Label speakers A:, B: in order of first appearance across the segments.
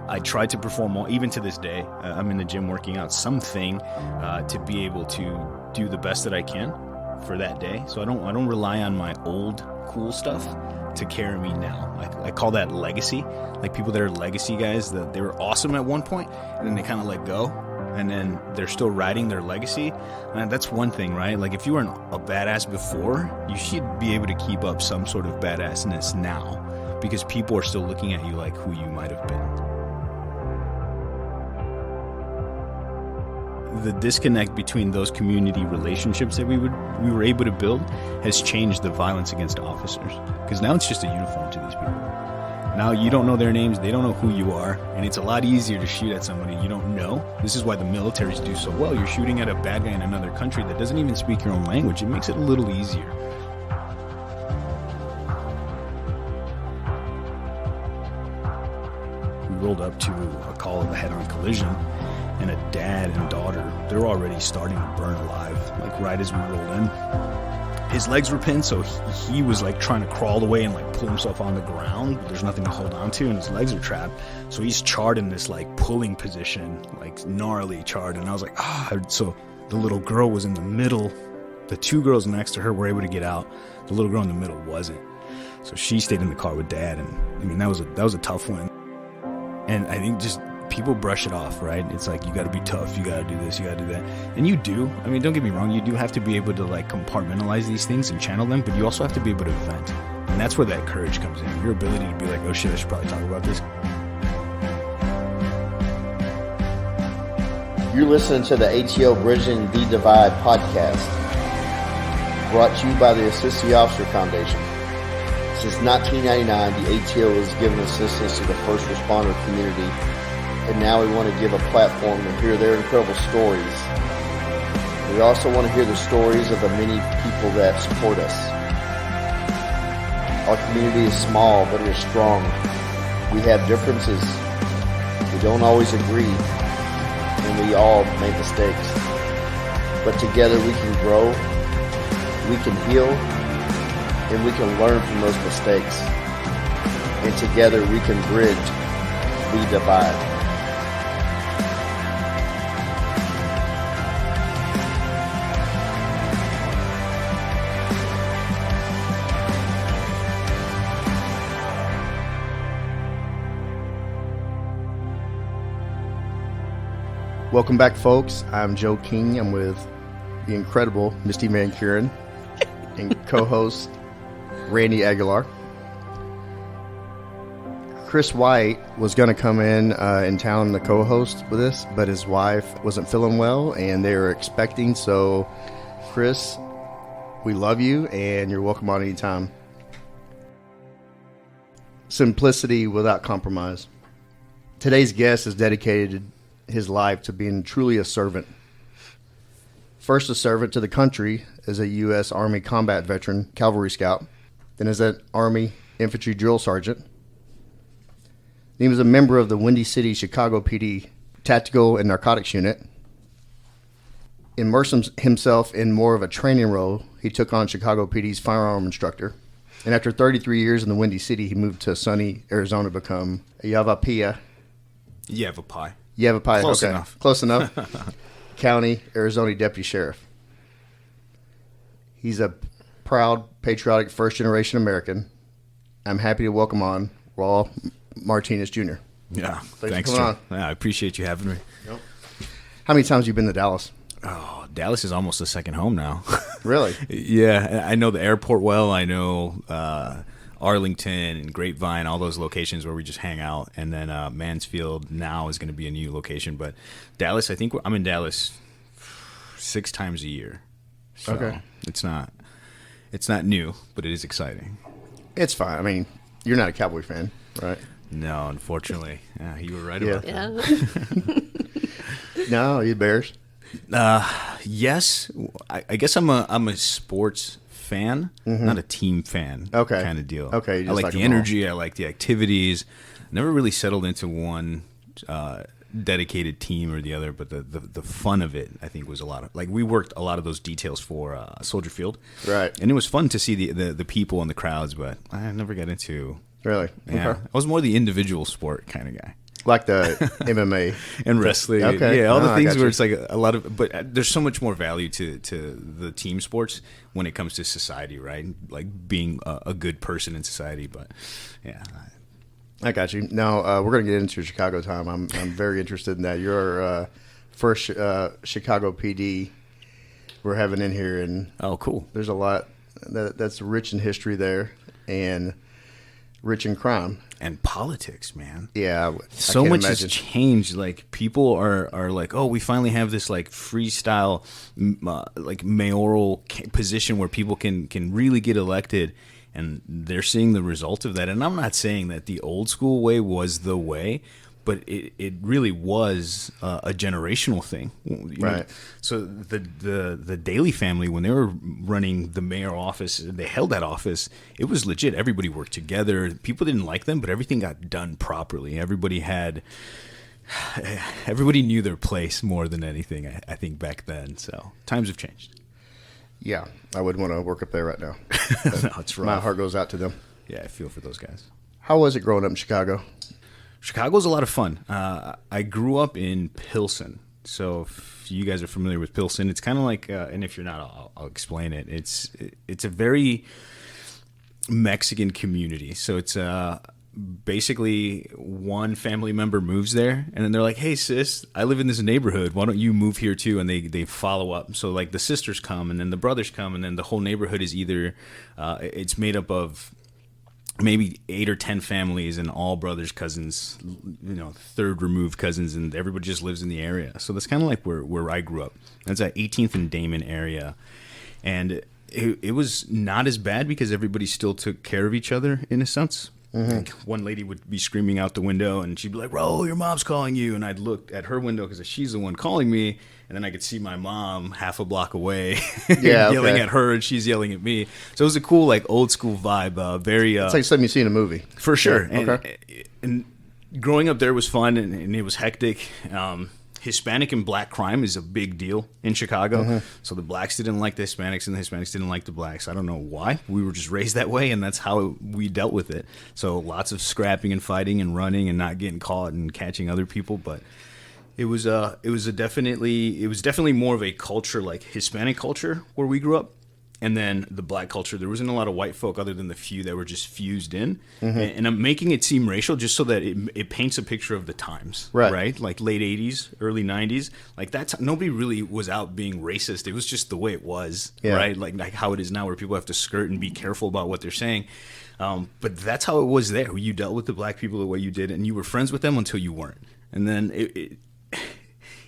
A: I try to perform well, even to this day. I'm in the gym working out something to be able to do the best that I can for that day. So I don't rely on my old cool stuff to carry me now. I call that legacy. Like people that are legacy guys, that they were awesome at one point and then they kind of let go, and then they're still riding their legacy. And that's one thing, right? Like if you weren't a badass before, you should be able to keep up some sort of badassness now, because people are still looking at you like who you might have been. The disconnect between those community relationships that we were able to build has changed the violence against officers, because now it's just a uniform to these people. Now you don't know their names, they don't know who you are, and it's a lot easier to shoot at somebody you don't know. This is why the militaries do so well. You're shooting at a bad guy in another country that doesn't even speak your own language. It makes it a little easier. We rolled up to a call of a head-on collision, and a dad and daughter, they're already starting to burn alive, like right as we rolled in. His legs were pinned, so he was like trying to crawl away and like pull himself on the ground, but there's nothing to hold on to, and his legs are trapped. So he's charred in this like pulling position, like gnarly charred. And I was like, so the little girl was in the middle. The two girls next to her were able to get out. The little girl in the middle wasn't. So she stayed in the car with dad, and I mean that was a tough one. And I think just people brush it off, right? It's like, you got to be tough, you got to do this, you got to do that. And you do. I mean, don't get me wrong, you do have to be able to like compartmentalize these things and channel them, but you also have to be able to vent. And that's where that courage comes in. Your ability to be like, oh shit, I should probably talk about this.
B: You're listening to the ATO Bridging the Divide podcast, brought to you by the Assist the Officer Foundation. Since 1999, the ATO has given assistance to the first responder community, and now we want to give a platform to hear their incredible stories. We also want to hear the stories of the many people that support us. Our community is small, but it is strong. We have differences. We don't always agree, and we all make mistakes. But together we can grow, we can heal, and we can learn from those mistakes. And together we can bridge the divide.
C: Welcome back, folks. I'm Joe King. I'm with the incredible Misty Van Kuren and co-host Randy Aguilar. Chris White was going to come in town to co-host with us, but his wife wasn't feeling well, and they were expecting. So, Chris, we love you, and you're welcome on any time. Simplicity without compromise. Today's guest has dedicated his life to being truly a servant. First a servant to the country as a U.S. Army combat veteran, cavalry scout, then as an Army infantry drill sergeant. He was a member of the Windy City Chicago PD Tactical and Narcotics Unit. Immersed himself in more of a training role, he took on Chicago PD's firearm instructor. And after 33 years in the Windy City, he moved to sunny Arizona to become a Yavapai.
A: Close
C: okay.
A: enough.
C: Close enough. County, Arizona Deputy Sheriff. He's a proud, patriotic, first-generation American. I'm happy to welcome on Raul Martinez Jr.
A: Yeah,
C: thanks
A: Joe.
C: for coming on.
A: Yeah, I appreciate you having me.
C: Yep. How many times have you been to Dallas?
A: Oh, Dallas is almost a second home now.
C: Really?
A: Yeah, I know the airport well. I know Arlington and Grapevine, all those locations where we just hang out. And then Mansfield now is going to be a new location. But Dallas, I think I'm in Dallas 6 times a year. So
C: okay.
A: It's not new, but it is exciting.
C: It's fine. I mean, you're not a Cowboy fan, right?
A: No, unfortunately. Yeah, you were right about that.
D: Yeah.
C: No, you Bears?
A: Yes. I guess I'm a sports fan, not a team fan.
C: Okay.
A: Kind of deal.
C: Okay. You
A: I
C: just
A: like the
C: them all.
A: energy. I like the activities. Never really settled into one dedicated team or the other, but the fun of it, I think, was a lot of, like, we worked a lot of those details for Soldier Field.
C: Right.
A: And it was fun to see the people and the crowds, but I never got into.
C: Really?
A: Yeah.
C: Okay.
A: I was more the individual sport kind of guy.
C: Like the MMA
A: and wrestling.
C: Okay.
A: Yeah, all the
C: I
A: things
C: got
A: where
C: you.
A: it's like a lot of, but there's so much more value to the team sports when it comes to society, right? Like being a good person in society. But yeah,
C: I got you. Now we're going to get into your Chicago time. I'm very interested in that. Your first Chicago PD we're having in here, and
A: oh, cool.
C: there's a lot that's rich in history there and rich in crime
A: and politics, man.
C: Yeah,
A: so much has changed. Like people are like, oh, we finally have this like freestyle, like mayoral position where people can really get elected, and they're seeing the result of that. And I'm not saying that the old school way was the way, but it really was a generational thing,
C: right?
A: So the Daley family, when they were running the mayor office, they held that office. It was legit. Everybody worked together. People didn't like them, but everything got done properly. Everybody knew their place more than anything. I think back then. So times have changed.
C: Yeah, I wouldn't want to work up there right now.
A: No, it's rough.
C: My heart goes out to them.
A: Yeah, I feel for those guys.
C: How was it growing up in Chicago?
A: Chicago's a lot of fun. I grew up in Pilsen. So if you guys are familiar with Pilsen, it's kind of like, and if you're not, I'll explain it. It's a very Mexican community. So it's basically one family member moves there, and then they're like, hey, sis, I live in this neighborhood. Why don't you move here too? And they follow up. So like the sisters come, and then the brothers come, and then the whole neighborhood is either, it's made up of maybe 8 or 10 families and all brothers, cousins, third removed cousins, and everybody just lives in the area. So that's kind of like where I grew up. That's at 18th and Damon area. And it was not as bad because everybody still took care of each other in a sense. Mm-hmm. Like one lady would be screaming out the window, and she'd be like, Raul, your mom's calling you. And I'd look at her window because she's the one calling me. And then I could see my mom half a block away yelling at her, and she's yelling at me. So it was a cool, like, old school vibe. Very.
C: It's like something you see in a movie.
A: For sure.
C: Yeah,
A: and growing up there was fun, and it was hectic. Hispanic and black crime is a big deal in Chicago. Mm-hmm. So the blacks didn't like the Hispanics, and the Hispanics didn't like the blacks. I don't know why. We were just raised that way, and that's how we dealt with it. So lots of scrapping and fighting and running and not getting caught and catching other people, but it was definitely more of a culture, like Hispanic culture, where we grew up, and then the black culture. There wasn't a lot of white folk other than the few that were just fused in. Mm-hmm. And I'm making it seem racial just so that it paints a picture of the times, right? Like late 80s, early 90s. Like nobody really was out being racist. It was just the way it was, right? Like how it is now, where people have to skirt and be careful about what they're saying. But that's how it was there. You dealt with the black people the way you did, and you were friends with them until you weren't. And then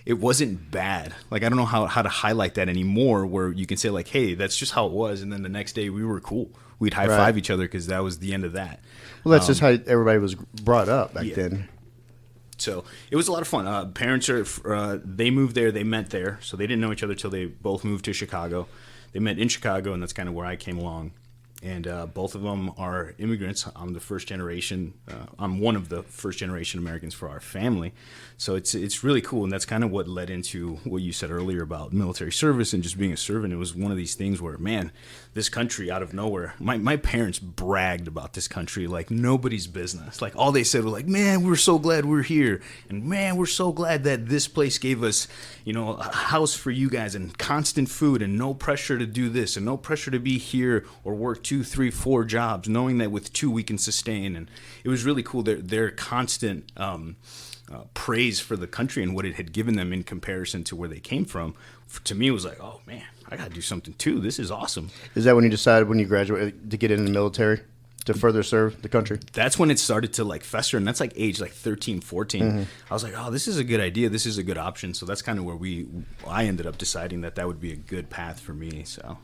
A: it wasn't bad. Like, I don't know how to highlight that anymore, where you can say, like, hey, that's just how it was. And then the next day we were cool. We'd high five each other because that was the end of that.
C: Well, that's just how everybody was brought up back then.
A: So it was a lot of fun. Parents they moved there. They met there. So they didn't know each other till they both moved to Chicago. They met in Chicago, and that's kind of where I came along. And both of them are immigrants. I'm the first generation. I'm one of the first generation Americans for our family. So it's really cool. And that's kind of what led into what you said earlier about military service and just being a servant. It was one of these things where, man, this country out of nowhere, my parents bragged about this country like nobody's business. Like all they said was like, man, we're so glad we're here. And man, we're so glad that this place gave us, a house for you guys and constant food and no pressure to do this and no pressure to be here or work 2, 3, 4 jobs, knowing that with 2 we can sustain. And it was really cool. Their constant praise for the country and what it had given them in comparison to where they came from, to me was like, oh man, I gotta do something too. This is awesome.
C: Is that when you decided, when you graduated, to get in the military to further serve the country?
A: That's when it started to like fester, and that's like age like 13, 14. Mm-hmm. I was like, oh, this is a good idea. This is a good option. So that's kind of where I ended up deciding that would be a good path for me. So.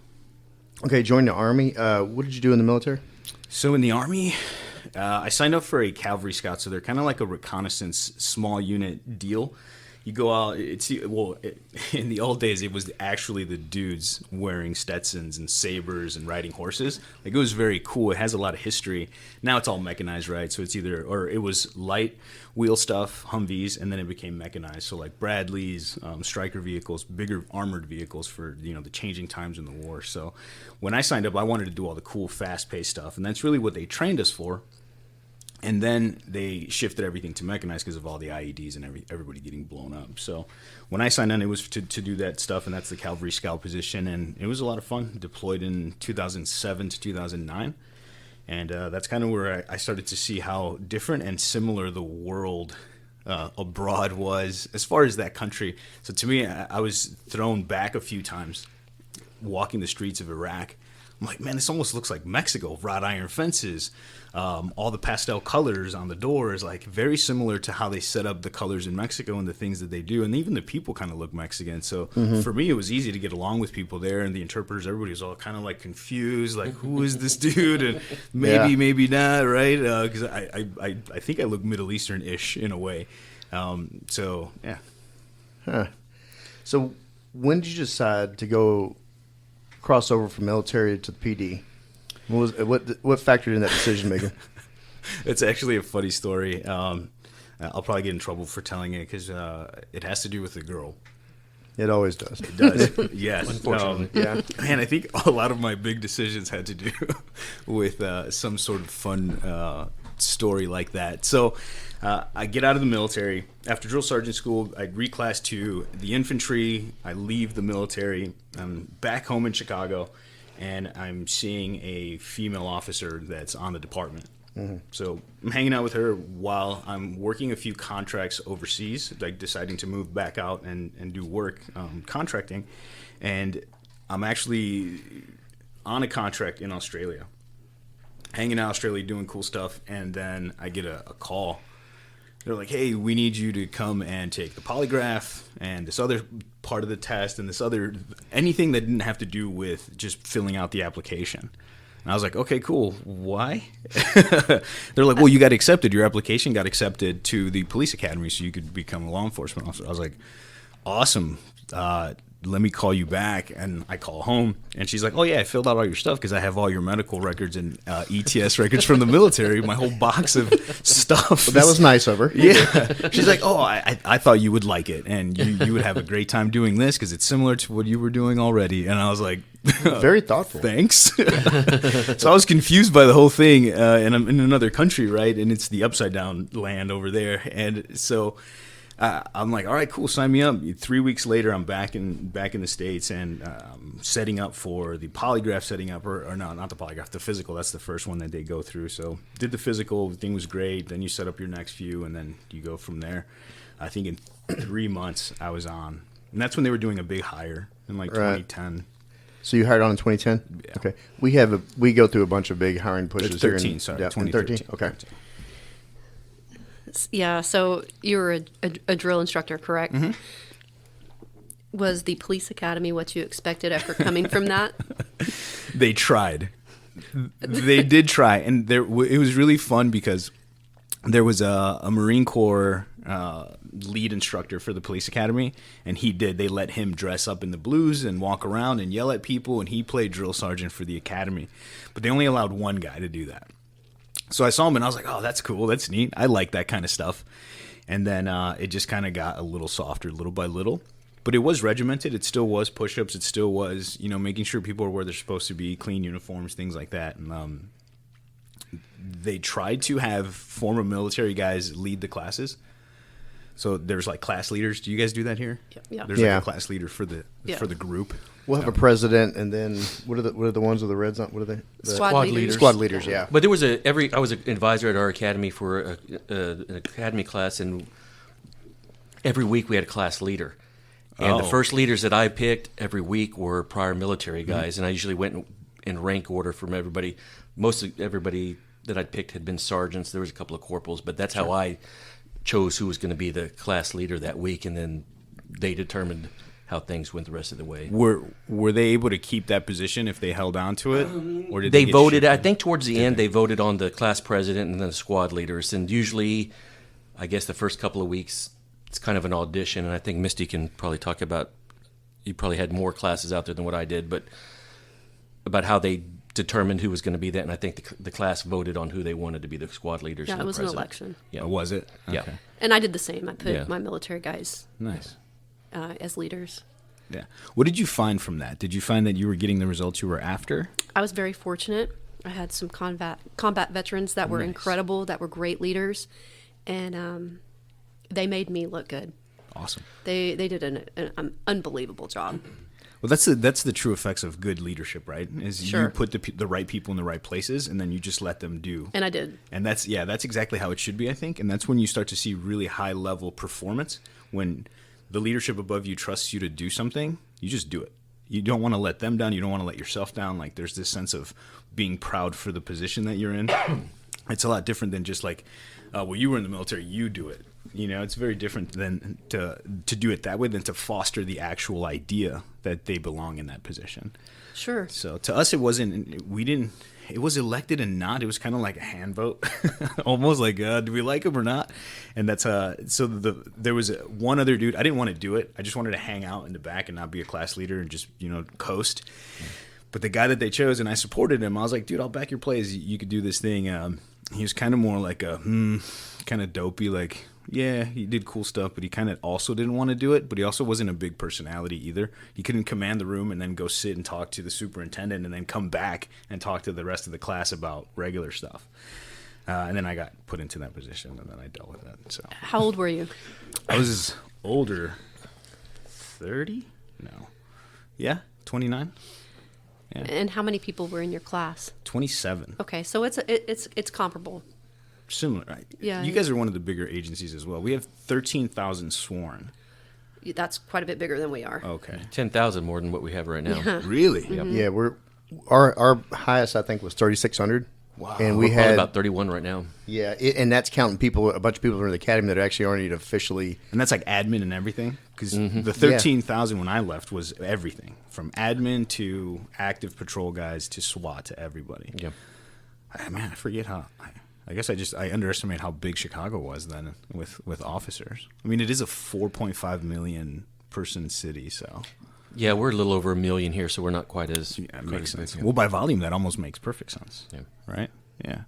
C: Okay, joined the Army. What did you do in the military?
A: So in the Army, I signed up for a Cavalry Scout. So they're kind of like a reconnaissance small unit deal. You go out, in the old days, it was actually the dudes wearing Stetsons and sabers and riding horses. Like, it was very cool. It has a lot of history. Now it's all mechanized, right? So it was light wheel stuff, Humvees, and then it became mechanized. So like Bradleys, Stryker vehicles, bigger armored vehicles for, the changing times in the war. So when I signed up, I wanted to do all the cool, fast-paced stuff. And that's really what they trained us for. And then they shifted everything to mechanized because of all the IEDs and everybody getting blown up. So when I signed on, it was to do that stuff, and that's the Cavalry Scout position. And it was a lot of fun. Deployed in 2007 to 2009. And that's kind of where I started to see how different and similar the world abroad was as far as that country. So to me, I was thrown back a few times walking the streets of Iraq. I'm like, man, this almost looks like Mexico. Wrought iron fences, all the pastel colors on the doors, like very similar to how they set up the colors in Mexico and the things that they do. And even the people kind of look Mexican. So for me, it was easy to get along with people there. And the interpreters, everybody was all kind of like confused, like, who is this dude? And maybe not, right? Because I think I look Middle Eastern-ish in a way. So, yeah.
C: Huh. So when did you decide to go cross over from military to the PD? What factored in that decision making?
A: It's actually a funny story. I'll probably get in trouble for telling it because it has to do with the girl.
C: It always does.
A: It does. Yes.
D: Unfortunately.
A: Yeah. Man, I think a lot of my big decisions had to do with some sort of fun story like that. So I get out of the military. After drill sergeant school, I reclass to the infantry. I leave the military. I'm back home in Chicago, and I'm seeing a female officer that's on the department. Mm-hmm. So I'm hanging out with her while I'm working a few contracts overseas, like deciding to move back out and do work contracting. And I'm actually on a contract in Australia, hanging out in Australia, doing cool stuff. And then I get a call. They're like, hey, we need you to come and take the polygraph and this other part of the test and this other, anything that didn't have to do with just filling out the application. And I was like, okay, cool. Why? They're like, well, you got accepted. Your application got accepted to the police academy so you could become a law enforcement officer. I was like, awesome. Let me call you back. And I call home, and she's like, oh, yeah, I filled out all your stuff because I have all your medical records and ETS records from the military, my whole box of stuff.
C: Well, that was nice of her.
A: Yeah. She's like, oh, I thought you would like it, and you would have a great time doing this because it's similar to what you were doing already. And I was like,
C: very thoughtful.
A: Thanks. So I was confused by the whole thing, and I'm in another country, right? And it's the upside down land over there. And so I'm like, all right, cool, sign me up. 3 weeks later, I'm back in the States, and setting up for the polygraph, or no, not the polygraph, the physical. That's the first one that they go through. So did the physical, everything was great. Then you set up your next few, and then you go from there. I think in 3 months I was on, and that's when they were doing a big hire in like 2010.
C: So you hired on in 2010?
A: Yeah.
C: Okay. We go through a bunch of big hiring pushes
A: 13,
C: here.
A: sorry,
C: 2013.
A: 2013.
C: Okay.
E: Yeah, so you were a drill instructor, correct? Mm-hmm. Was the police academy what you expected after coming from that?
A: They tried. They did try, and it was really fun because there was a Marine Corps lead instructor for the police academy, and they let him dress up in the blues and walk around and yell at people, and he played drill sergeant for the academy. But they only allowed one guy to do that. So I saw him, and I was like, oh, that's cool. That's neat. I like that kind of stuff. And then it just kind of got a little softer little by little. But it was regimented. It still was push-ups. It still was, making sure people are where they're supposed to be, clean uniforms, things like that. And they tried to have former military guys lead the classes. So there's like class leaders. Do you guys do that here?
E: Yeah.
A: There's like a class leader for the group.
C: We'll have a president, and then what are the ones with the reds on? What are they?
E: Squad leaders.
C: Squad leaders, yeah.
D: But there was I was an advisor at our academy for an academy class, and every week we had a class leader. And the first leaders that I picked every week were prior military guys, and I usually went in rank order from everybody. Most of everybody that I'd picked had been sergeants. There was a couple of corporals, but that's how I chose who was going to be the class leader that week, and then they determined how things went the rest of the way.
A: Were they able to keep that position if they held on to it, or did
D: they voted? I think towards the end they voted on the class president and then the squad leaders. And usually, I guess the first couple of weeks it's kind of an audition. And I think Misty can probably talk about. You probably had more classes out there than what I did, but about how they determined who was going to be that. And I think the class voted on who they wanted to be the squad leaders.
E: Yeah,
D: and
E: it was
D: president.
E: an election.
D: Yeah,
A: was it? Okay.
D: Yeah,
E: and I did the same. I put my military guys
A: nice
E: as leaders.
A: Yeah. What did you find from that? Did you find that you were getting the results you were after?
E: I was very fortunate. I had some combat veterans that were
A: Nice.
E: incredible, that were great leaders, and they made me look good.
A: Awesome.
E: They did an unbelievable job.
A: Well, that's the true effects of good leadership, right? Is you
E: Sure.
A: put the right people in the right places, and then you just let them do.
E: And I did.
A: And that's exactly how it should be, I think. And that's when you start to see really high level performance. When the leadership above you trusts you to do something, you just do it. You don't want to let them down. You don't want to let yourself down. Like, there's this sense of being proud for the position that you're in. It's a lot different than just like, well, you were in the military, you do it. You know, it's very different than to do it that way than to foster the actual idea that they belong in that position.
E: Sure.
A: So to us, it was elected and not. It was kind of like a hand vote, almost like, do we like him or not? And that's there was one other dude. I didn't want to do it. I just wanted to hang out in the back and not be a class leader and just, coast. But the guy that they chose, and I supported him, I was like, dude, I'll back your plays. You could do this thing. He was kind of more like kind of dopey, like, yeah, he did cool stuff, but he kind of also didn't want to do it. But he also wasn't a big personality either. He couldn't command the room and then go sit and talk to the superintendent and then come back and talk to the rest of the class about regular stuff. And then I got put into that position, and then I dealt with that. So
E: How old were you?
A: I was older, 30? No. Yeah, 29? Yeah.
E: And how many people were in your class?
A: 27.
E: Okay, so it's comparable.
A: Similar. Right?
E: Yeah.
A: You guys are one of the bigger agencies as well. We have 13,000 sworn.
E: That's quite a bit bigger than we are.
A: Okay.
D: 10,000 more than what we have right now.
E: Yeah.
A: Really?
C: Yeah, our highest I think was 3,600.
A: Wow.
C: And we
D: We're probably
C: had
D: about 31 right now.
C: yeah, and that's counting a bunch of people that are in the academy that actually aren't even officially.
A: And that's like admin and everything? Because the 13,000 when I left was everything. From admin to active patrol guys to SWAT to everybody.
D: Yeah.
A: Man, I forget how... I guess I underestimate how big Chicago was then with officers. I mean, it is a 4.5 million person city, so...
D: Yeah, we're a little over 1 million here, so we're not quite as...
A: Yeah, it
D: quite
A: makes
D: as big,
A: sense.
D: yeah.
A: Well, by volume, that almost makes perfect sense.
D: Yeah.
A: Right? Yeah.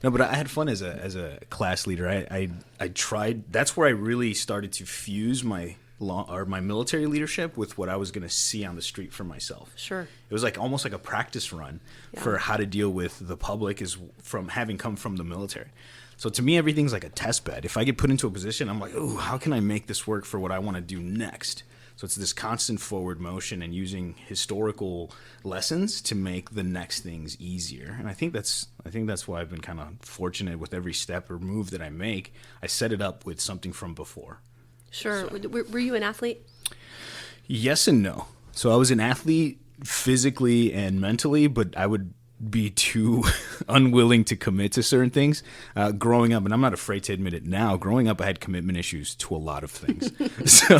A: No, but I had fun as a class leader. I tried... That's where I really started to fuse my military leadership with what I was going to see on the street for myself.
E: Sure.
A: It was like almost like a practice run for how to deal with the public is from having come from the military. So to me, everything's like a test bed. If I get put into a position, I'm like, oh, how can I make this work for what I want to do next? So it's this constant forward motion and using historical lessons to make the next things easier. And I think that's why I've been kind of fortunate with every step or move that I make. I set it up with something from before.
E: Sure. Were you an athlete?
A: Yes and no. So I was an athlete physically and mentally, but I would be too unwilling to commit to certain things. Growing up, and I'm not afraid to admit it now, growing up I had commitment issues to a lot of things. So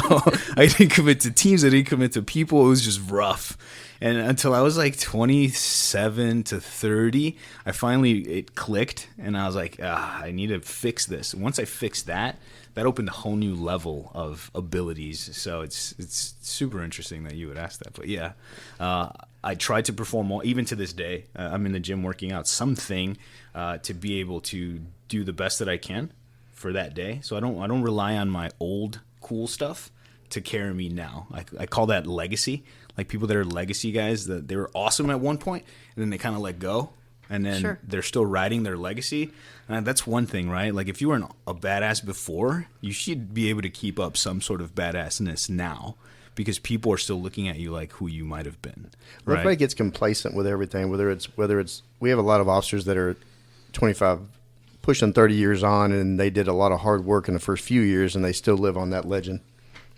A: I didn't commit to teams, I didn't commit to people. It was just rough. And until I was like 27 to 30, it clicked, and I was like, I need to fix this. And once I fixed that opened a whole new level of abilities. So it's super interesting that you would ask that. But yeah, I tried to perform more, even to this day. I'm in the gym working out something to be able to do the best that I can for that day. So I don't rely on my old cool stuff to carry me now. I call that legacy. Like people that are legacy guys, that they were awesome at one point, and then they kind of let go. And then they're still riding their legacy. And that's one thing, right? Like if you were a badass before, you should be able to keep up some sort of badassness now because people are still looking at you like who you might have been. Right?
C: Everybody gets complacent with everything. Whether it's we have a lot of officers that are 25, pushing 30 years on, and they did a lot of hard work in the first few years, and they still live on that legend.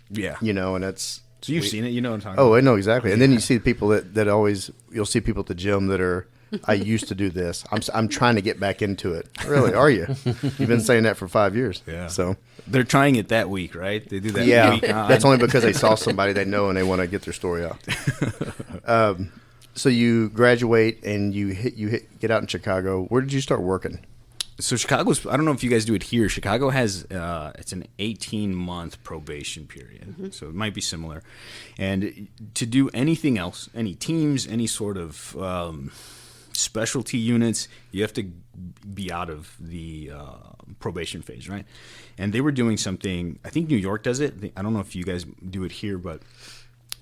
A: Yeah,
C: and that's.
A: So you've seen it, you know what I'm talking about.
C: Oh, I know exactly. And then you see people that always you'll see people at the gym that are. I used to do this. I'm trying to get back into it. Really? Are you? You've been saying that for 5 years.
A: Yeah.
C: So
A: they're trying it that week, right? They do that.
C: Yeah.
A: Week.
C: That's only because they saw somebody they know and they want to get their story out. So you graduate and you get out in Chicago. Where did you start working?
A: So Chicago's, I don't know if you guys do it here. Chicago has, it's an 18-month probation period. Mm-hmm. So it might be similar. And to do anything else, any teams, any sort of specialty units, you have to be out of the probation phase, right? And they were doing something, I think New York does it. I don't know if you guys do it here, but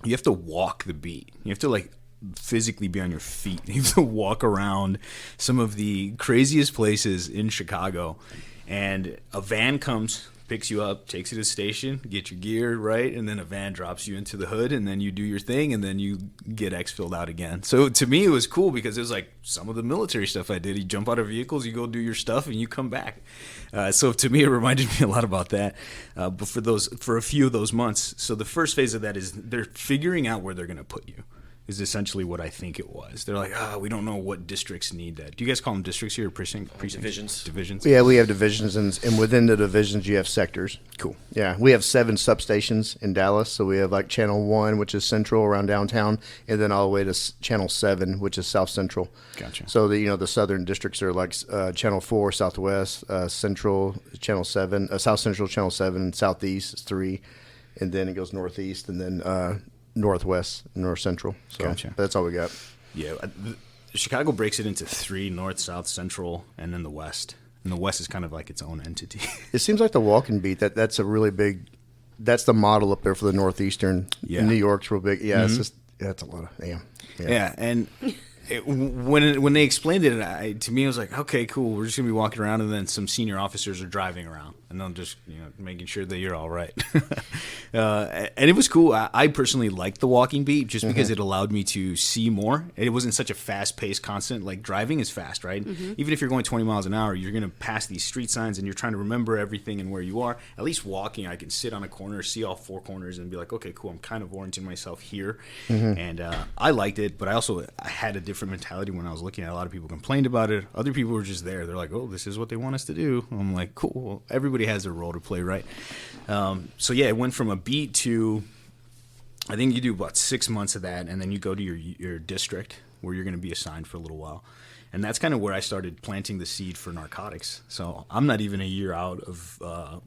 A: you have to walk the beat. You have to physically be on your feet. You have to walk around some of the craziest places in Chicago, and a van comes, picks you up, takes you to the station, get your gear, right? And then a van drops you into the hood, and then you do your thing, and then you get exfilled out again. So to me, it was cool because it was like some of the military stuff I did. You jump out of vehicles, you go do your stuff, and you come back. So to me, it reminded me a lot about that. But for a few of those months, so the first phase of that is they're figuring out where they're going to put you. Is essentially what I think it was. They're like, we don't know what districts need that. Do you guys call them districts here or precincts? Divisions.
C: Yeah, we have divisions, and within the divisions, you have sectors.
A: Cool.
C: Yeah, we have 7 substations in Dallas. So we have like Channel 1, which is central around downtown, and then all the way to Channel 7, which is south central.
A: Gotcha.
C: So the southern districts are like Channel 4, Southwest, Central, Channel 7, South Central, Channel 7, Southeast is 3, and then it goes Northeast, and then Northwest, North Central. So
A: Gotcha.
C: That's all we got.
A: Yeah, Chicago breaks it into 3: North, South, Central, and then the West. And the West is kind of like its own entity.
C: It seems like the walking beat, that's a really big, that's the model up there for the Northeastern.
A: Yeah.
C: New York's real big. Yeah, It's just, that's a lot of, damn.
A: Yeah, and when they explained it, to me, I was like, okay, cool. We're just going to be walking around, and then some senior officers are driving around, and they're just making sure that you're all right. And it was cool. I personally liked the walking beat just because it allowed me to see more. It wasn't such a fast-paced, constant, like driving is fast, right? Even if you're going 20 miles an hour, you're going to pass these street signs, and you're trying to remember everything and where you are. At least walking, I can sit on a corner, see all 4 corners, and be like, okay, cool, I'm kind of orienting myself here. And I liked it, but I had a different mentality when I was looking at it. A lot of people complained about it. Other people were just there. They're like, oh, this is what they want us to do. I'm like, cool. Well, everybody has their role to play, right? So yeah, it went from a beat to, I think you do about 6 months of that, and then you go to your district where you're going to be assigned for a little while. And that's kind of where I started planting the seed for narcotics. So I'm not even a year out of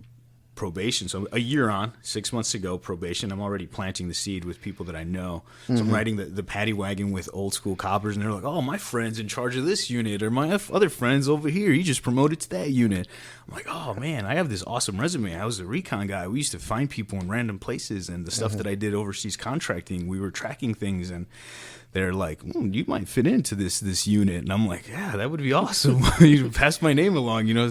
A: probation. So a year on, 6 months to go, probation, I'm already planting the seed with people that I know. So I'm riding the paddy wagon with old school coppers, and they're like, oh, my friend's in charge of this unit, or my other friend's over here, he just promoted to that unit. I'm like, oh man, I have this awesome resume. I was a recon guy. We used to find people in random places, and the stuff that I did overseas contracting, we were tracking things, and they're like, you might fit into this unit. And I'm like, yeah, that would be awesome. You pass my name along,
C: Yeah,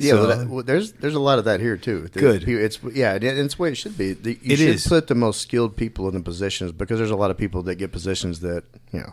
A: So,
C: there's a lot of that here too.
A: Good.
C: It's the way it should be. You
A: It
C: should
A: is.
C: put the most skilled people in the positions, because there's a lot of people that get positions that
A: yeah.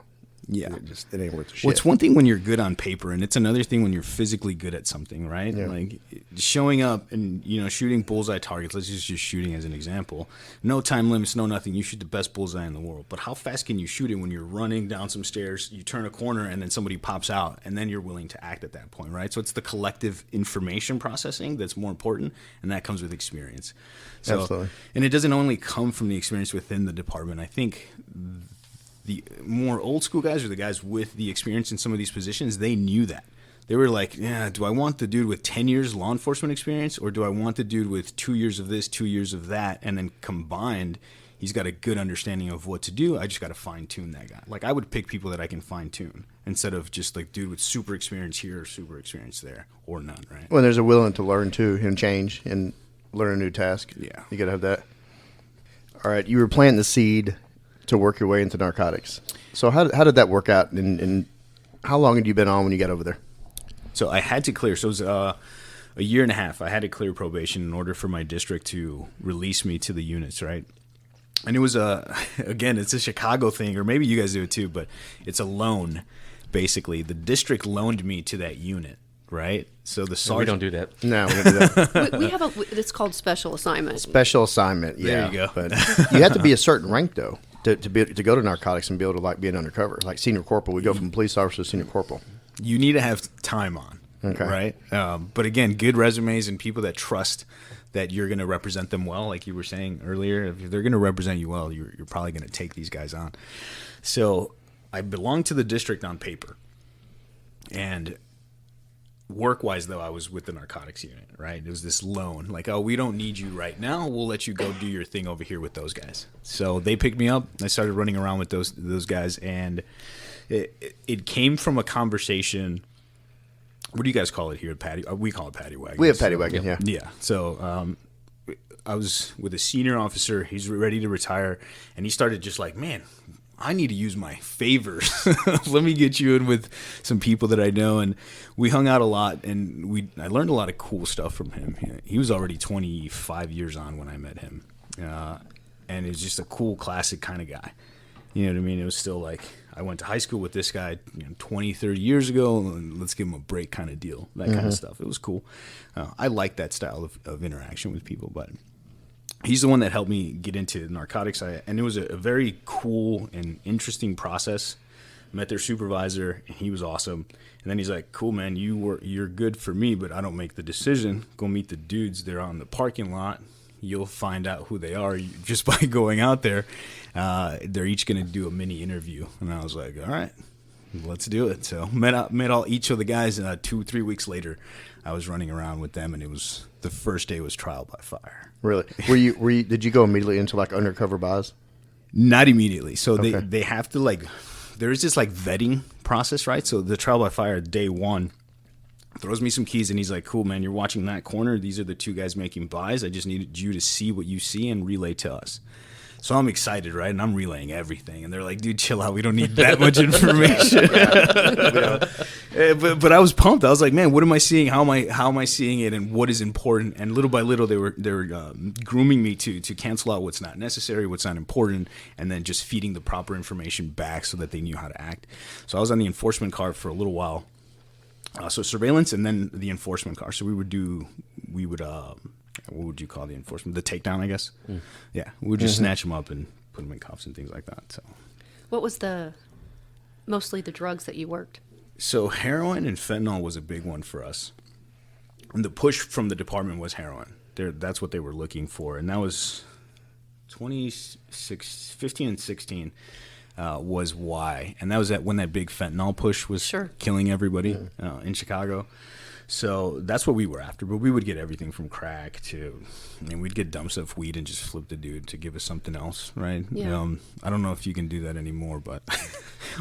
C: it ain't worth the shit.
A: Well, it's one thing when you're good on paper, and it's another thing when you're physically good at something, right?
C: Yeah.
A: Like showing up and shooting bullseye targets. Let's just shooting as an example. No time limits, no nothing. You shoot the best bullseye in the world. But how fast can you shoot it when you're running down some stairs? You turn a corner, and then somebody pops out, and then you're willing to act at that point, right? So it's the collective information processing that's more important, and that comes with experience. So,
C: Absolutely.
A: And it doesn't only come from the experience within the department. I think the more old school guys, or the guys with the experience in some of these positions, they knew that. They were like, yeah, do I want the dude with 10 years law enforcement experience, or do I want the dude with 2 years of this, 2 years of that, and then combined, he's got a good understanding of what to do. I just got to fine tune that guy. Like, I would pick people that I can fine tune instead of just like dude with super experience here or super experience there, or none, right?
C: Well, there's a willing to learn too, and change and learn a new task.
A: Yeah.
C: You got to have that. All right, you were planting the seed to work your way into narcotics. So how did that work out, and how long had you been on when you got over there?
A: So I had to clear. So it was a year and a half. I had to clear probation in order for my district to release me to the units, right? And it was again, it's a Chicago thing, or maybe you guys do it too, but it's a loan, basically. The district loaned me to that unit, right? So the sergeant...
D: We don't do that.
C: No, we don't do that.
E: We have it's called special assignment.
C: Special assignment. Yeah,
A: There you go.
C: But you have to be a certain rank though to go to narcotics and be able to like be an undercover, like senior corporal. We go from police officer to senior corporal.
A: You need to have time on,
C: Okay.
A: right? But again, good resumes and people that trust that you're going to represent them well, like you were saying earlier. If they're going to represent you well, you're probably going to take these guys on. So I belong to the district on paper. And work-wise, though, I was with the narcotics unit, right? It was this loan. Like, oh, we don't need you right now. We'll let you go do your thing over here with those guys. So they picked me up. I started running around with those guys. And it came from a conversation. What do you guys call it here? We call it paddy wagon.
C: We have paddy wagon, yeah.
A: Yeah. So I was with a senior officer. He's ready to retire, and he started just like, man, I need to use my favors. Let me get you in with some people that I know. And we hung out a lot, and I learned a lot of cool stuff from him. He was already 25 years on when I met him. And it was just a cool, classic kind of guy. You know what I mean? It was still like, I went to high school with this guy 20, 30 years ago, and let's give him a break kind of deal, that kind of stuff. It was cool. I like that style of interaction with people, but he's the one that helped me get into narcotics. And it was a very cool and interesting process. Met their supervisor, and he was awesome. And then he's like, cool, man, you're good for me, but I don't make the decision. Go meet the dudes. They're on the parking lot. You'll find out who they are just by going out there. They're each going to do a mini interview. And I was like, all right, let's do it. So met each of the guys, and 2-3 weeks later, I was running around with them, and the first day was trial by fire.
C: Really? Did you go immediately into like undercover buys?
A: Not immediately. So
C: Okay.
A: they have to there is this vetting process, right? So the trial by fire, day one, throws me some keys, and he's like, cool, man, you're watching that corner. These are the two guys making buys. I just needed you to see what you see and relay to us. So I'm excited, right? And I'm relaying everything. And they're like, dude, chill out. We don't need that much information. But I was pumped. I was like, man, what am I seeing? How am I seeing it? And what is important? And little by little, they were grooming me to cancel out what's not necessary, what's not important, and then just feeding the proper information back so that they knew how to act. So I was on the enforcement car for a little while. So surveillance and then the enforcement car. So we would what would you call the enforcement? The takedown, I guess. Yeah, we would just snatch them up and put them in cuffs and things like that. So,
E: What was mostly the drugs that you worked?
A: So heroin and fentanyl was a big one for us. And the push from the department was heroin. That's what they were looking for. And that was 15 and 16 was why. And that was when that big fentanyl push was killing everybody in Chicago. So that's what we were after. But we would get everything from crack we'd get dumps of weed and just flip the dude to give us something else, right?
E: Yeah.
A: I don't know if you can do that anymore, but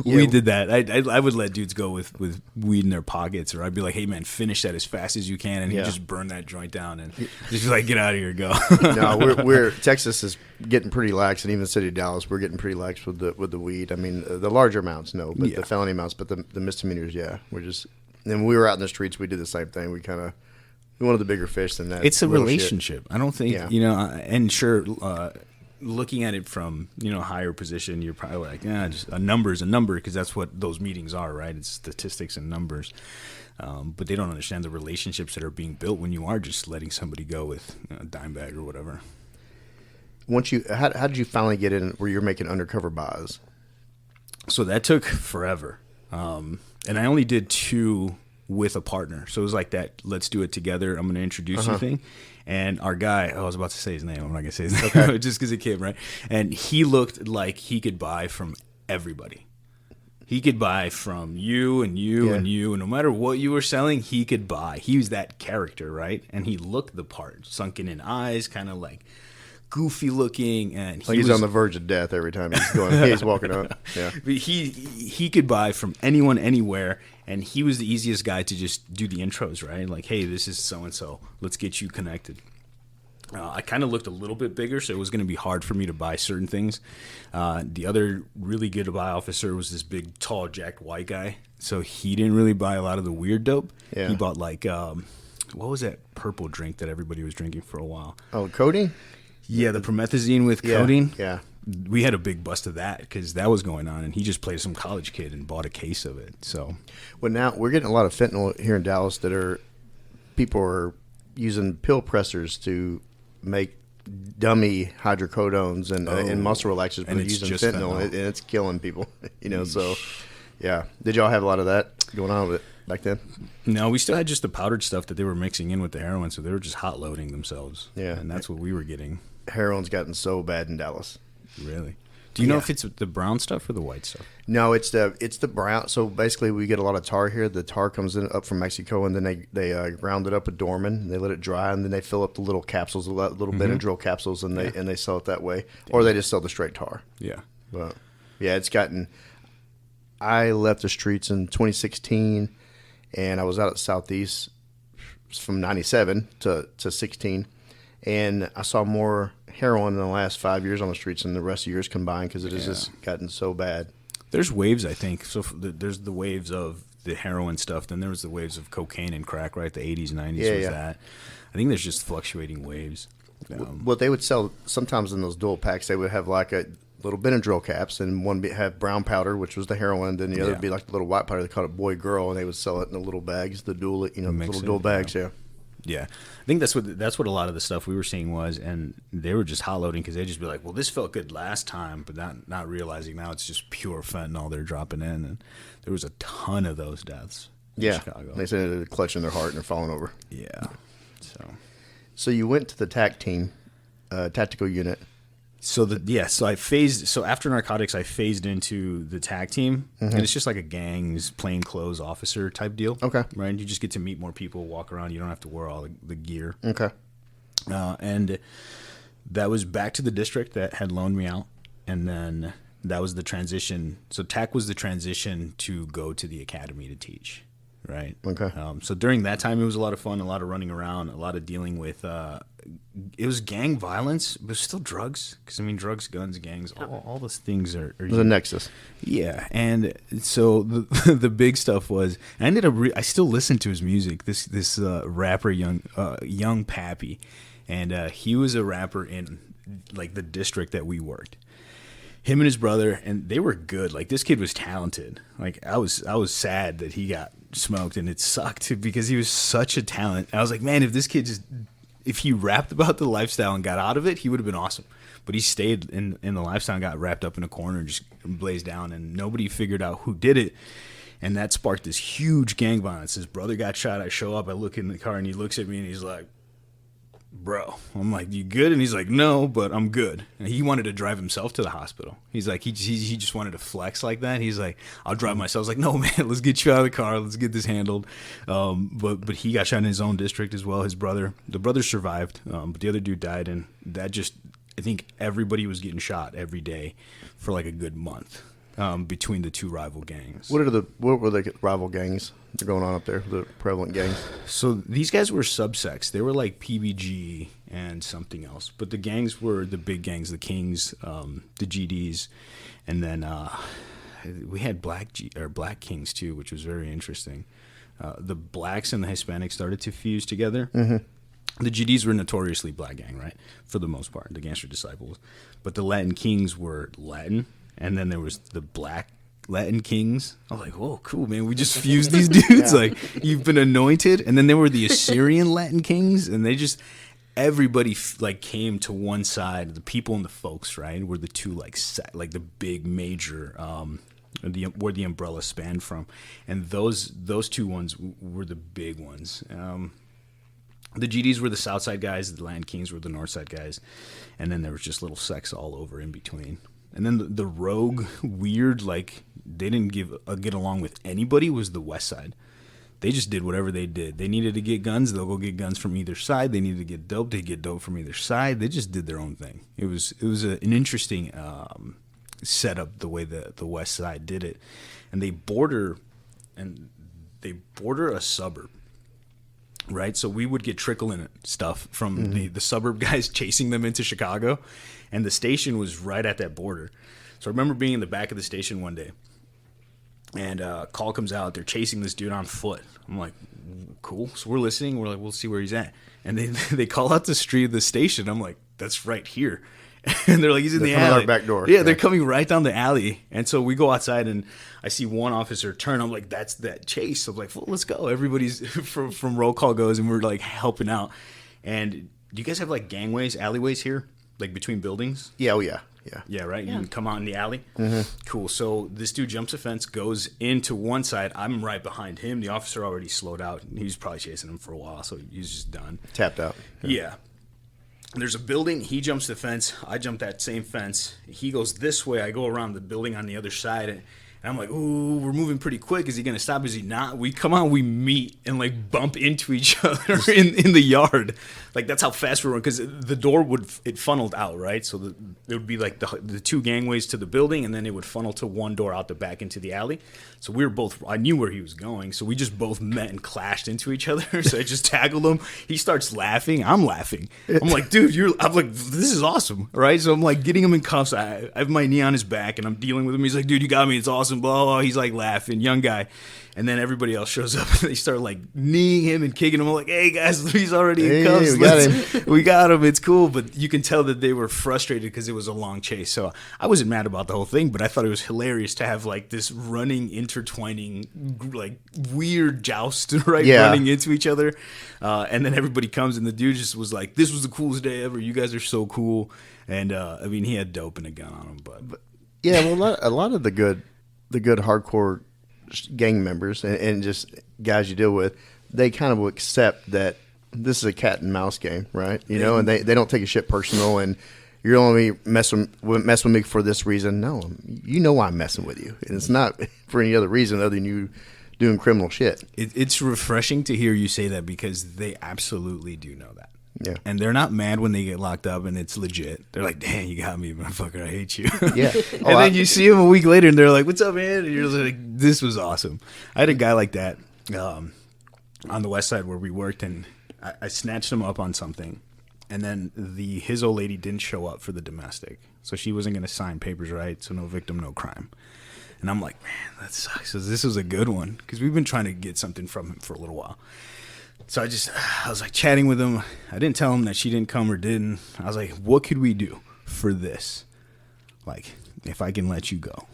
A: we did that. I would let dudes go with weed in their pockets, or I'd be like, hey, man, finish that as fast as you can. And he'd just burn that joint down and just be like, get out of here, go.
C: No, Texas is getting pretty lax, and even the city of Dallas, we're getting pretty lax with the weed. I mean, the larger amounts, no, but the felony amounts, but the misdemeanors, we're just. And when we were out in the streets, we did the same thing. We wanted the bigger fish than that.
A: It's a relationship. Shit. I don't think, and sure, looking at it from, higher position, you're probably like, just a number is a number, because that's what those meetings are, right? It's statistics and numbers. But they don't understand the relationships that are being built when you are just letting somebody go with a dime bag or whatever.
C: How did you finally get in where you're making undercover buys?
A: So that took forever. And I only did 2 with a partner. So it was like that, let's do it together. I'm going to introduce you thing. And our guy, I was about to say his name. I'm not going to say his name just because it came, right? And he looked like he could buy from everybody. He could buy from you and you and you. And no matter what you were selling, he could buy. He was that character, right? And he looked the part. Sunken in eyes, kind of like goofy looking, and
C: he's on the verge of death every time he's walking up. Yeah,
A: but he could buy from anyone, anywhere, and he was the easiest guy to just do the intros, right? Like, hey, this is so and so. Let's get you connected. I kind of looked a little bit bigger, so it was going to be hard for me to buy certain things. The other really good buy officer was this big, tall, jacked white guy, so he didn't really buy a lot of the weird dope. Yeah. He bought like what was that purple drink that everybody was drinking for a while? Oh,
C: codeine.
A: Yeah, the promethazine with codeine.
C: Yeah.
A: We had a big bust of that because that was going on, and he just played some college kid and bought a case of it. So,
C: well, now we're getting a lot of fentanyl here in Dallas people are using pill pressers to make dummy hydrocodones and muscle relaxers, but using fentanyl, and it's killing people. So, yeah. Did y'all have a lot of that going on with it back then?
A: No, we still had just the powdered stuff that they were mixing in with the heroin, so they were just hot loading themselves. Yeah. And that's what we were getting.
C: Heroin's gotten so bad in Dallas.
A: Really? Do you know if it's the brown stuff or the white stuff?
C: No, it's the brown. So basically, we get a lot of tar here. The tar comes in up from Mexico, and then they ground it up with Dorman, and they let it dry, and then they fill up the little capsules, little Benadryl capsules, and they sell it that way, or they just sell the straight tar.
A: Yeah.
C: But yeah, it's gotten. I left the streets in 2016, and I was out at Southeast from 97 to 16. And I saw more heroin in the last 5 years on the streets and the rest of years combined because it has just gotten so bad.
A: There's waves, I think. So there's the waves of the heroin stuff. Then there was the waves of cocaine and crack, right? The 80s, 90s was that. I think there's just fluctuating waves.
C: What they would sell sometimes in those dual packs, they would have like a little Benadryl caps, and one have brown powder, which was the heroin. Then the other would be like the little white powder. They called it boy girl, and they would sell it in the little bags, the dual, little dual bags.
A: Yeah, I think that's what a lot of the stuff we were seeing was, and they were just hot loading because they'd just be like, well, this felt good last time, but not realizing now it's just pure fentanyl they're dropping in, and there was a ton of those deaths in Chicago.
C: They said they're clutching their heart and they're falling over.
A: Yeah,
C: so you went to the TAC team, tactical unit.
A: So after narcotics, I phased into the TAC team, and it's just like a gang's plainclothes officer type deal.
C: Okay,
A: right? You just get to meet more people, walk around. You don't have to wear all the gear.
C: Okay,
A: and that was back to the district that had loaned me out, and then that was the transition. So TAC was the transition to go to the academy to teach, right?
C: Okay.
A: So during that time, it was a lot of fun, a lot of running around, a lot of dealing with. It was gang violence, but still drugs. Because, drugs, guns, gangs, all those things are
C: it was a nexus.
A: Yeah. And so the big stuff was, I ended up, I still listen to his music, this rapper, Young Pappy. And he was a rapper in, like, the district that we worked. Him and his brother, and they were good. Like, this kid was talented. Like, I was sad that he got smoked, and it sucked because he was such a talent. I was like, man, if he rapped about the lifestyle and got out of it, he would have been awesome. But he stayed in the lifestyle and got wrapped up in a corner and just blazed down, and nobody figured out who did it. And that sparked this huge gang violence. His brother got shot. I show up, I look in the car, and he looks at me, and he's like, bro. I'm like, you good? And he's like, no, but I'm good. And he wanted to drive himself to the hospital. He's like, he just wanted to flex like that. He's like, I'll drive myself. I was like, no, man, let's get you out of the car. Let's get this handled. But he got shot in his own district as well. The brother survived, but the other dude died. And that just, I think everybody was getting shot every day for like a good month between the two rival gangs.
C: What were the rival gangs that are going on up there, the prevalent gangs?
A: So these guys were subsects. They were like PBG and something else. But the gangs were the big gangs, the Kings, the GDs, and then we had Black Kings too, which was very interesting. The blacks and the Hispanics started to fuse together. Mm-hmm. The GDs were notoriously black gang, right? For the most part, the Gangster Disciples. But the Latin Kings were Latin, and then there was the Black Latin Kings. I was like, whoa, cool, man. We just fused these dudes. Like, you've been anointed. And then there were the Assyrian Latin Kings, and they just, everybody came to one side. The people and the folks, right, were the two like the big major where the umbrella spanned from. And those two ones were the big ones. The GDs were the south side guys, the Latin Kings were the north side guys, and then there was just little sects all over in between. And then the rogue, weird, like, they didn't get along with anybody was the west side. They just did whatever they did. They needed to get guns, they'll go get guns from either side. They needed to get dope, they get dope from either side. They just did their own thing. It was an interesting setup the way the west side did it. And they border a suburb. Right, so we would get trickle-in stuff from the suburb guys chasing them into Chicago, and the station was right at that border. So I remember being in the back of the station one day, and a call comes out. They're chasing this dude on foot. I'm like, cool. So we're listening. We're like, we'll see where he's at. And they call out the street of the station. I'm like, that's right here. And they're like, he's in the alley.
C: Our back door.
A: Yeah, they're coming right down the alley. And so we go outside, and I see one officer turn. I'm like, that's that chase. I'm like, well, let's go. Everybody's from roll call goes, and we're like helping out. And do you guys have like gangways, alleyways here, like between buildings?
C: Yeah, oh yeah.
A: Yeah, right?
E: Yeah.
A: You can come out in the alley?
C: Mm-hmm.
A: Cool. So this dude jumps a fence, goes into one side. I'm right behind him. The officer already slowed out. He was probably chasing him for a while, so he was just done.
C: Tapped out.
A: Yeah. There's a building. He jumps the fence. I jump that same fence. He goes this way. I go around the building on the other side. And I'm like, ooh, we're moving pretty quick. Is he going to stop? Is he not? We come on, we meet and like bump into each other in the yard. Like that's how fast we were, because the door it funneled out, right? So it would be like the two gangways to the building, and then it would funnel to one door out the back into the alley. So we were both, I knew where he was going. So we just both met and clashed into each other. So I just tackled him. He starts laughing. I'm laughing. I'm like, dude, I'm like, this is awesome, right? So I'm like getting him in cuffs. I have my knee on his back and I'm dealing with him. He's like, dude, you got me. It's awesome. Blah, blah. He's like laughing, young guy. And then everybody else shows up and they start like kneeing him and kicking him. I'm like, hey guys, he's already in cuffs.
C: We got him.
A: We got him. It's cool. But you can tell that they were frustrated because it was a long chase. So I wasn't mad about the whole thing, but I thought it was hilarious to have like this running, intertwining, like weird joust, right?
C: Yeah.
A: Running into each other. And then everybody comes and the dude just was like, this was the coolest day ever. You guys are so cool. And I mean, he had dope and a gun on him. But
C: Yeah, well, a lot of the good hardcore gang members and just guys you deal with, they kind of will accept that this is a cat and mouse game, right? You know, and they don't take a shit personal, and you're only messing with me for this reason. No, you know why I'm messing with you, and it's not for any other reason other than you doing criminal shit.
A: It's refreshing to hear you say that, because they absolutely do know that.
C: Yeah.
A: And they're not mad when they get locked up and it's legit. They're like, damn, you got me, motherfucker. I hate you.
C: Yeah.
A: And then you see them a week later and they're like, what's up, man? And you're like, this was awesome. I had a guy like that on the west side where we worked, and I snatched him up on something. And then his old lady didn't show up for the domestic. So she wasn't going to sign papers, right? So no victim, no crime. And I'm like, man, that sucks. So this was a good one, because we've been trying to get something from him for a little while. So I was like chatting with him. I didn't tell him that she didn't come or didn't. I was like, what could we do for this? Like, if I can let you go,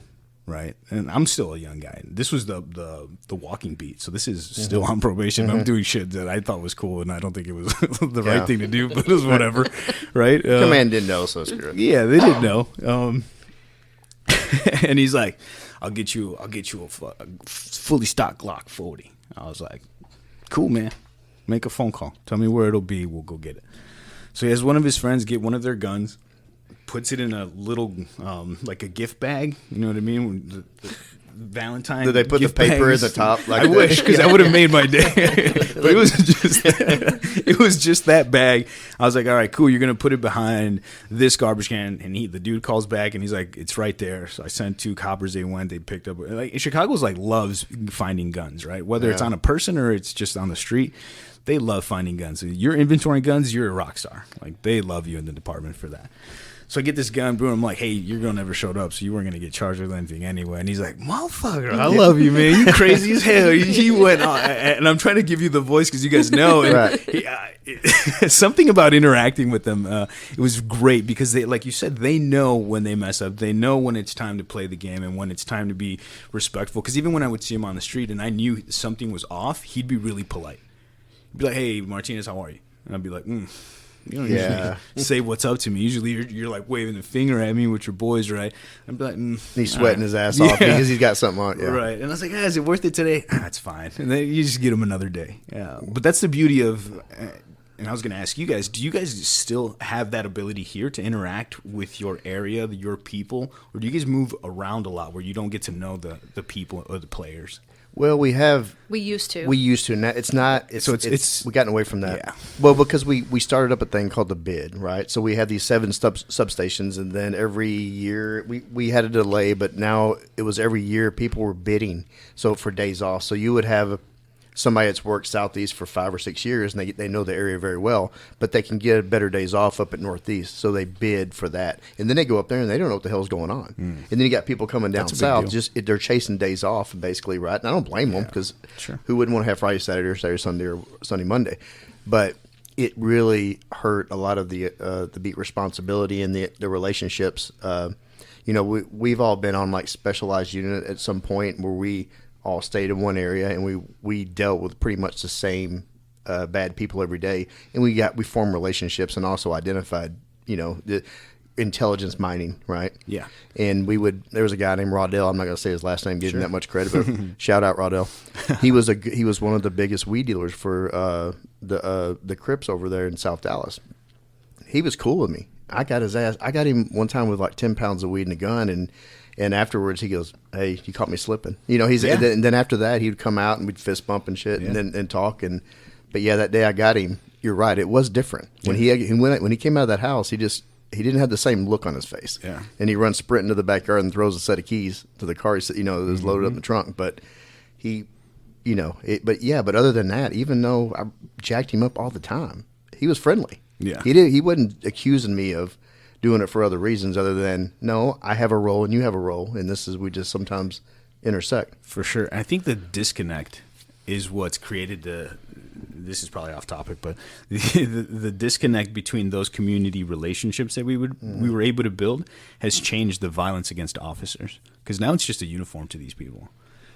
A: right? And I'm still a young guy. This was the walking beat. So this is still on probation. I'm doing shit that I thought was cool, and I don't think it was the right thing to do, but it was whatever, right?
C: Command didn't know, so screw it.
A: Yeah, they didn't know. And he's like, I'll get you a fully stocked Glock 40. I was like, cool, man. Make a phone call. Tell me where it'll be. We'll go get it. So he has one of his friends get one of their guns, puts it in a little, like a gift bag. You know what I mean? The Valentine.
C: Did they put the paper
A: bags.
C: at the top? Like
A: I wish, because that would have made my day. But it was just that bag. I was like, all right, cool. You're gonna put it behind this garbage can, and the dude calls back, and he's like, it's right there. So I sent 2 coppers. They went. They picked up. Like Chicago's like loves finding guns, right? Whether it's on a person or it's just on the street. They love finding guns. So you're inventorying guns, you're a rock star. Like, they love you in the department for that. So I get this gun, boom. I'm like, hey, your girl never showed up, so you weren't going to get charged with anything anyway. And he's like, motherfucker, I love you, man. You crazy as hell. He went on. And I'm trying to give you the voice because you guys know. And
C: Right.
A: Something about interacting with them, it was great, because they, like you said, they know when they mess up. They know when it's time to play the game and when it's time to be respectful. Because even when I would see him on the street and I knew something was off, he'd be really polite. He'd be like, hey, Martinez, how are you? And I'd be like, you don't usually say what's up to me. Usually you're like waving a finger at me with your boys, right? I'd be like,
C: He's sweating his ass off because he's got something on. Yeah.
A: Right. And I was like, is it worth it today? It's fine. And then you just get them another day. Yeah. But that's the beauty of, and I was going to ask you guys, do you guys still have that ability here to interact with your area, your people? Or do you guys move around a lot where you don't get to know the people or the players?
C: Well, we used to. Now it's not. It's we gotten away from that.
A: Yeah.
C: Well, because we started up a thing called the bid, right? So we had these 7 substations, and then every year we had a delay, but now it was every year people were bidding. So for days off, so you would have somebody that's worked southeast for 5 or 6 years, and they know the area very well, but they can get better days off up at northeast, so they bid for that, and then they go up there and they don't know what the hell's going on. And then you got people coming down south, they're chasing days off basically, right? And I don't blame them, because who wouldn't want to have Friday, Saturday, or Saturday, Sunday, or Sunday, Monday? But it really hurt a lot of the beat responsibility and the relationships. We've all been on like specialized unit at some point where we all stayed in one area, and we dealt with pretty much the same bad people every day, and we formed relationships and also identified, the intelligence mining, right? Yeah. And there was a guy named Raul. I'm not going to say his last name, give him that much credit, but shout out Raul. He was one of the biggest weed dealers for the Crips over there in South Dallas. He was cool with me. I got his ass. I got him one time with like 10 pounds of weed and a gun, and And afterwards, he goes, "Hey, you caught me slipping." He's
A: Yeah.
C: and then after that, he'd come out and we'd fist bump and shit, and talk. But yeah, that day I got him. You're right, it was different when he came out of that house. He didn't have the same look on his face.
A: Yeah.
C: And he runs sprinting to the backyard and throws a set of keys to the car. That was loaded up in the trunk. But but other than that, even though I jacked him up all the time, he was friendly.
A: Yeah.
C: He wasn't accusing me of doing it for other reasons other than, no, I have a role and you have a role, and we just sometimes intersect.
A: For sure. I think the disconnect is what's created this is probably off topic, but the disconnect between those community relationships that we were able to build has changed the violence against officers, because now it's just a uniform to these people.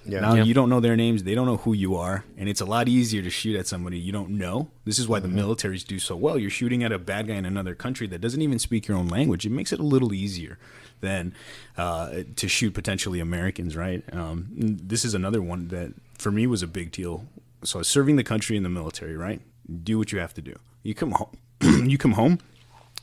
C: Yeah.
A: Now you don't know their names, they don't know who you are, and it's a lot easier to shoot at somebody you don't know. This is why the militaries do so well. You're shooting at a bad guy in another country that doesn't even speak your own language. It makes it a little easier than to shoot potentially Americans, right? This is another one that for me was a big deal. So serving the country in the military, right? Do what you have to do. You come home.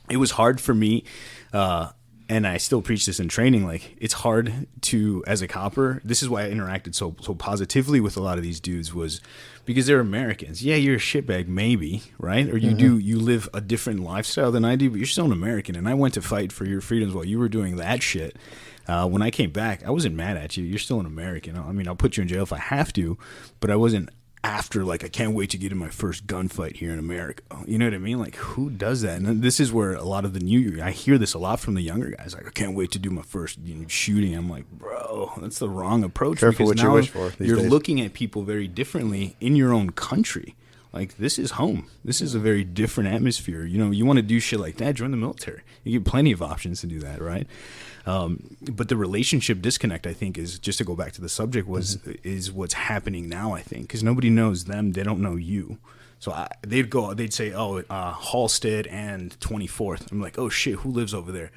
A: It was hard for me, and I still preach this in training. Like, it's hard to, as a copper. This is why I interacted so positively with a lot of these dudes, was because they're Americans. Yeah, you're a shitbag, maybe, right? Or you live a different lifestyle than I do, but you're still an American. And I went to fight for your freedoms while you were doing that shit. When I came back, I wasn't mad at you. You're still an American. I mean, I'll put you in jail if I have to, but I wasn't after, like, I can't wait to get in my first gunfight here in America. You know what I mean? Like, who does that? And this is where a lot of I hear this a lot from the younger guys. Like, I can't wait to do my first shooting. I'm like, bro, that's the wrong approach.
C: Careful what you wish for these
A: You're
C: days.
A: looking at people very differently in your own country. Like, this is home. This is a very different atmosphere. You want to do shit like that, join the military. You get plenty of options to do that, right? But the relationship disconnect, I think, is, just to go back to the subject, is what's happening now, I think, because nobody knows them. They don't know you. So they'd say, Halstead and 24th. I'm like, oh shit, who lives over there?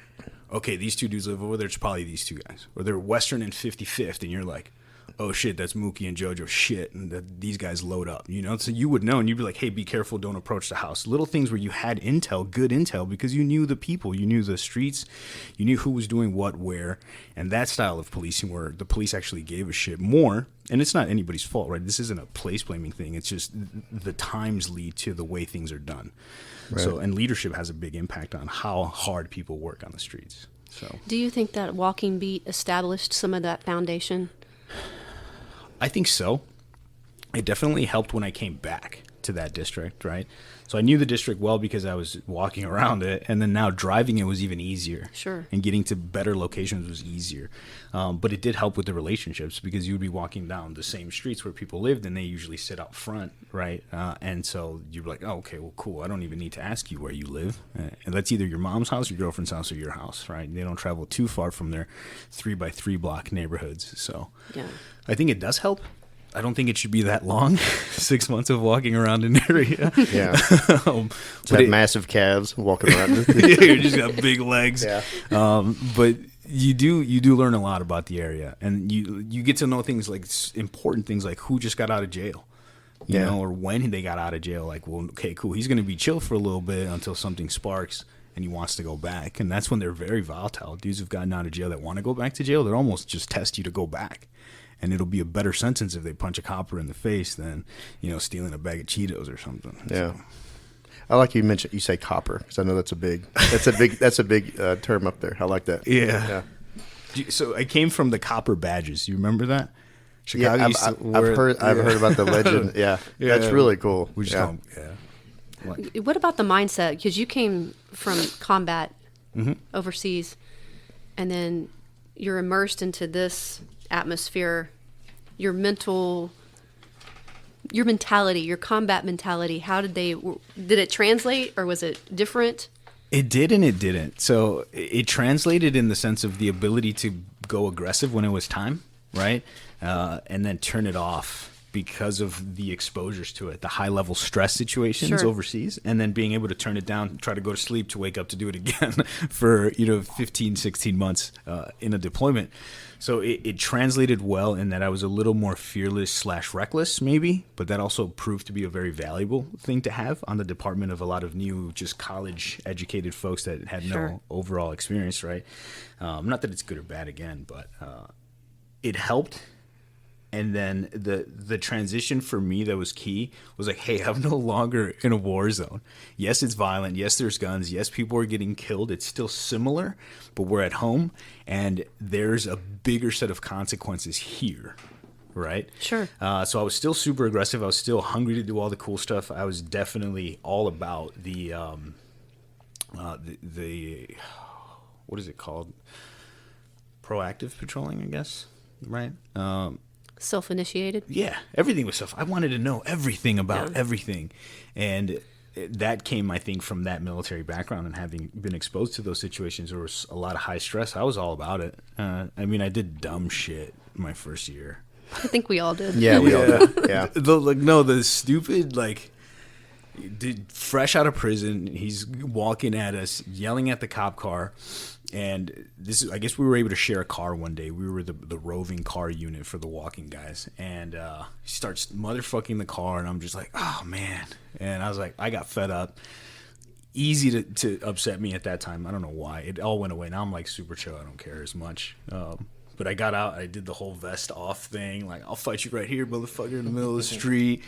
A: Okay, these two dudes live over there. It's probably these two guys. Or they're Western and 55th, and you're like, oh shit, that's Mookie and JoJo, shit, and these guys load up, So you would know, and you'd be like, hey, be careful, don't approach the house. Little things where you had intel, good intel, because you knew the people, you knew the streets, you knew who was doing what, where, and that style of policing where the police actually gave a shit more. And it's not anybody's fault, right? This isn't a place blaming thing. It's just the times lead to the way things are done. Right. So, and leadership has a big impact on how hard people work on the streets. So,
E: do you think that walking beat established some of that foundation?
A: I think so. It definitely helped when I came back to that district, right? So I knew the district well because I was walking around it, and then now driving it was even easier.
E: Sure.
A: And getting to better locations was easier. But it did help with the relationships, because you would be walking down the same streets where people lived, and they usually sit out front, right? And so you're like, oh, okay, well, cool. I don't even need to ask you where you live. And that's either your mom's house, your girlfriend's house, or your house, right? They don't travel too far from their 3x3 block neighborhoods. So
E: yeah.
A: I think it does help. I don't think it should be that long. 6 months of walking around an area.
C: Yeah.
A: But
C: have massive calves walking around.
A: Yeah, you just got big legs.
C: Yeah.
A: But you do learn a lot about the area, and you get to know things like important things like who just got out of jail. You know, or when they got out of jail. Like, well, okay, cool. He's going to be chill for a little bit until something sparks and he wants to go back. And that's when they're very volatile. Dudes who've gotten out of jail that want to go back to jail, they're almost just test you to go back. And it'll be a better sentence if they punch a copper in the face than, stealing a bag of Cheetos or something.
C: Yeah. So. I like you say copper, because I know that's a big term up there. I like that.
A: Yeah. So I came from the copper badges. You remember that? Chicago.
C: Yeah, I've heard about the legend. Yeah. That's really cool.
A: We just call them,
E: What about the mindset? Because you came from combat overseas, and then you're immersed into this atmosphere. Your mentality, your combat mentality, did it translate, or was it different?
A: It did and it didn't. So it translated in the sense of the ability to go aggressive when it was time, right? And then turn it off because of the exposures to it, the high level stress situations
E: Sure.
A: overseas, and then being able to turn it down, try to go to sleep, to wake up, to do it again for 15, 16 months in a deployment. So it translated well in that I was a little more fearless / reckless maybe, but that also proved to be a very valuable thing to have on the department of a lot of new, just college educated folks that had
E: Sure.
A: no overall experience, right? Not that it's good or bad again, but it helped. And then the transition for me that was key was like, hey, I'm no longer in a war zone. Yes, it's violent. Yes, there's guns. Yes, people are getting killed. It's still similar, but we're at home, and there's a bigger set of consequences here, right?
E: Sure.
A: So I was still super aggressive. I was still hungry to do all the cool stuff. I was definitely all about the what is it called? Proactive patrolling, I guess, right?
E: Self-initiated.
A: Yeah, everything was stuff. I wanted to know everything about
E: Yeah.
A: everything. And that came, I think, from that military background and having been exposed to those situations. There was a lot of high stress. I was all about it. I mean, I did dumb shit my first year.
E: I think we all did.
C: Yeah, we all do. Yeah.
A: The stupid, dude, fresh out of prison, he's walking at us, yelling at the cop car. And I guess we were able to share a car one day. We were the roving car unit for the walking guys. And he starts motherfucking the car, and I'm just like, oh, man. And I was like, I got fed up. Easy to upset me at that time. I don't know why. It all went away. Now I'm like super chill. I don't care as much. But I got out. I did the whole vest off thing. Like, I'll fight you right here, motherfucker, in the middle of the street.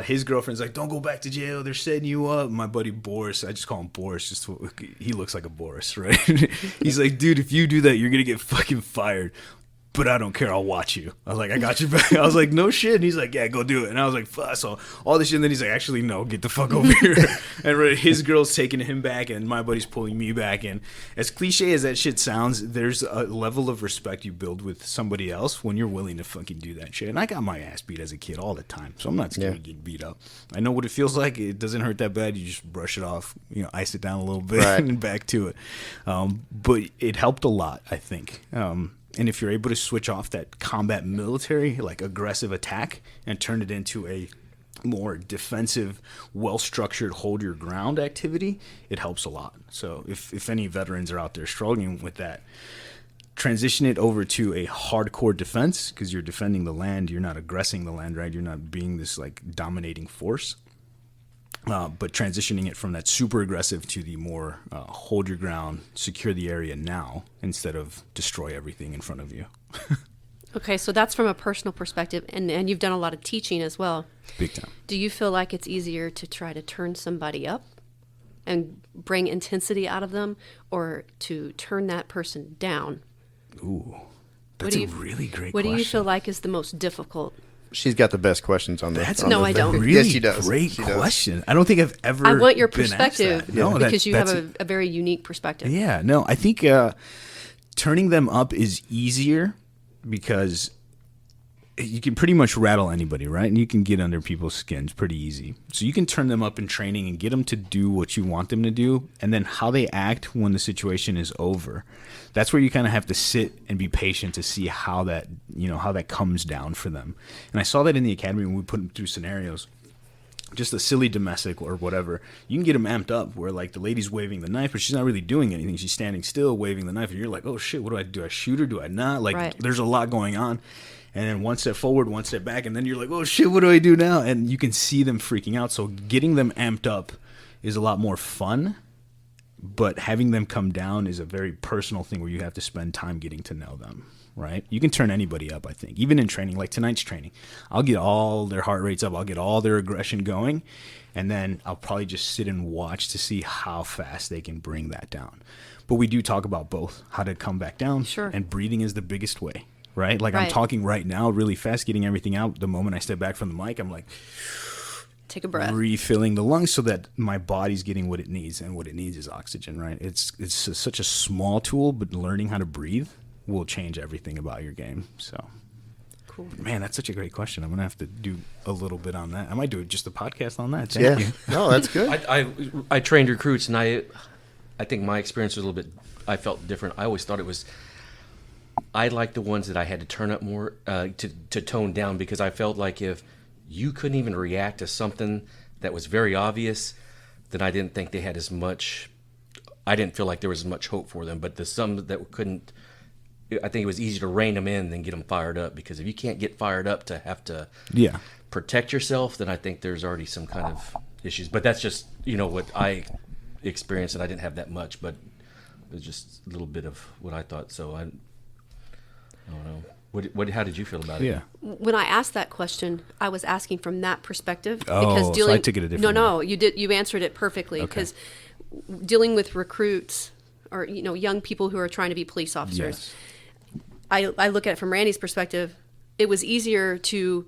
A: His girlfriend's like, don't go back to jail. They're setting you up. My buddy Boris, I just call him Boris. He looks like a Boris, right? He's like, dude, if you do that, you're going to get fucking fired. But I don't care. I'll watch you. I was like, I got you back. I was like, no shit. And he's like, yeah, go do it. And I was like, fuck. So all this shit. And then he's like, actually, no, get the fuck over here. And his girl's taking him back, and my buddy's pulling me back. And as cliche as that shit sounds, there's a level of respect you build with somebody else when you're willing to fucking do that shit. And I got my ass beat as a kid all the time, so I'm not scared of getting beat up. I know what it feels like. It doesn't hurt that bad. You just brush it off, ice it down a little bit,
C: right,
A: and back to it. But it helped a lot, I think. And if you're able to switch off that combat military, like aggressive attack, and turn it into a more defensive, well-structured, hold your ground activity, it helps a lot. So if any veterans are out there struggling with that, transition it over to a hardcore defense, because you're defending the land. You're not aggressing the land, right? You're not being this dominating force. But transitioning it from that super aggressive to the more hold your ground, secure the area now, instead of destroy everything in front of you.
E: Okay, so that's from a personal perspective, and you've done a lot of teaching as well.
A: Big time.
E: Do you feel like it's easier to try to turn somebody up and bring intensity out of them, or to turn that person down?
A: Ooh, that's a really great question.
E: What do you feel like is the most difficult?
C: She's got the best questions on that.
E: No, I don't.
A: Really
C: Yes, she does.
A: Great
C: She does.
A: question. I don't think I've ever.
E: I want your
A: been asked
E: perspective
A: that. No,
E: because you
A: that's
E: have a very unique perspective.
A: Yeah, no, I think turning them up is easier because you can pretty much rattle anybody, right? And you can get under people's skins pretty easy. So you can turn them up in training and get them to do what you want them to do, and then how they act when the situation is over. That's where you kind of have to sit and be patient to see how that, how that comes down for them. And I saw that in the academy when we put them through scenarios. Just a silly domestic or whatever, you can get them amped up where the lady's waving the knife, but she's not really doing anything. She's standing still waving the knife, and you're like, oh shit, what do I do? I shoot her? Do I not?
E: Right.
A: There's a lot going on. And then one step forward, one step back, and then you're like, oh shit, what do I do now? And you can see them freaking out. So getting them amped up is a lot more fun, but having them come down is a very personal thing where you have to spend time getting to know them, right? You can turn anybody up, I think. Even in training, like tonight's training, I'll get all their heart rates up, I'll get all their aggression going, and then I'll probably just sit and watch to see how fast they can bring that down. But we do talk about both, how to come back down,
E: Sure.
A: and breathing is the biggest way. Right? I'm
E: Right.
A: talking right now really fast, getting everything out. The moment I step back from the mic, I'm like
E: Take a breath.
A: refilling the lungs so that my body's getting what it needs, and what it needs is oxygen, right? It's such a small tool, but learning how to breathe will change everything about your game. So,
E: Cool.
A: man, that's such a great question. I'm going to have to do a little bit on that. I might do just a podcast on that. Thank you.
C: No, that's good.
D: I trained recruits, and I think my experience was a little bit. I felt different. I always thought it was. I like the ones that I had to turn up more, to tone down, because I felt like if you couldn't even react to something that was very obvious, then I didn't think they had as much. I didn't feel like there was as much hope for them. But the some that couldn't, I think it was easier to rein them in than get them fired up, because if you can't get fired up to have to protect yourself, then I think there's already some kind of issues. But that's just, what I experienced, and I didn't have that much, but it was just a little bit of what I thought. So I don't know. How did you feel about it?
A: Yeah.
E: When I asked that question, I was asking from that perspective.
A: Oh, so I took it a different
E: No,
A: way.
E: you did. You answered it perfectly, because dealing with recruits or young people who are trying to be police officers, I look at it from Randy's perspective. It was easier to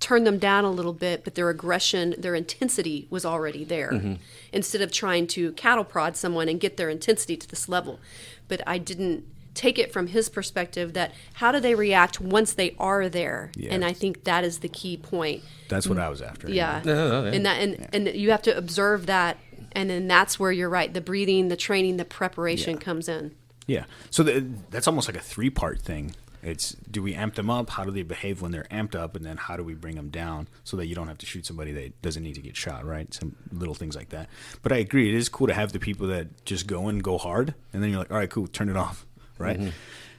E: turn them down a little bit, but their aggression, their intensity was already there, instead of trying to cattle prod someone and get their intensity to this level. But I didn't take it from his perspective that how do they react once they are there?
A: Yeah.
E: And I think that is the key point.
A: That's what I was after.
E: Yeah.
D: Yeah.
E: And you have to observe that, and then that's where you're right. The breathing, the training, the preparation comes in.
A: Yeah. So that's almost like a 3-part thing. It's, do we amp them up? How do they behave when they're amped up? And then how do we bring them down so that you don't have to shoot somebody that doesn't need to get shot, right? Some little things like that. But I agree. It is cool to have the people that just go hard. And then you're like, all right, cool, turn it off, right?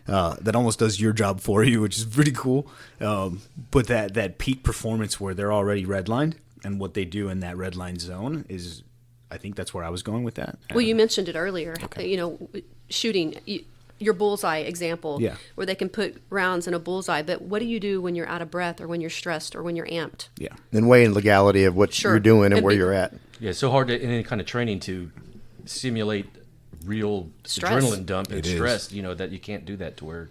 A: That almost does your job for you, which is pretty cool. But that peak performance where they're already redlined, and what they do in that red line zone is, I think that's where I was going with that.
E: Well, you mentioned it earlier, shooting, your bullseye example, where they can put rounds in a bullseye. But what do you do when you're out of breath, or when you're stressed, or when you're amped?
A: Yeah.
C: And weighing legality of what you're doing and where you're at.
D: Yeah, it's so hard in any kind of training to simulate real
E: Stress.
D: Adrenaline dump and
A: It is.
D: stress, that you can't do that to where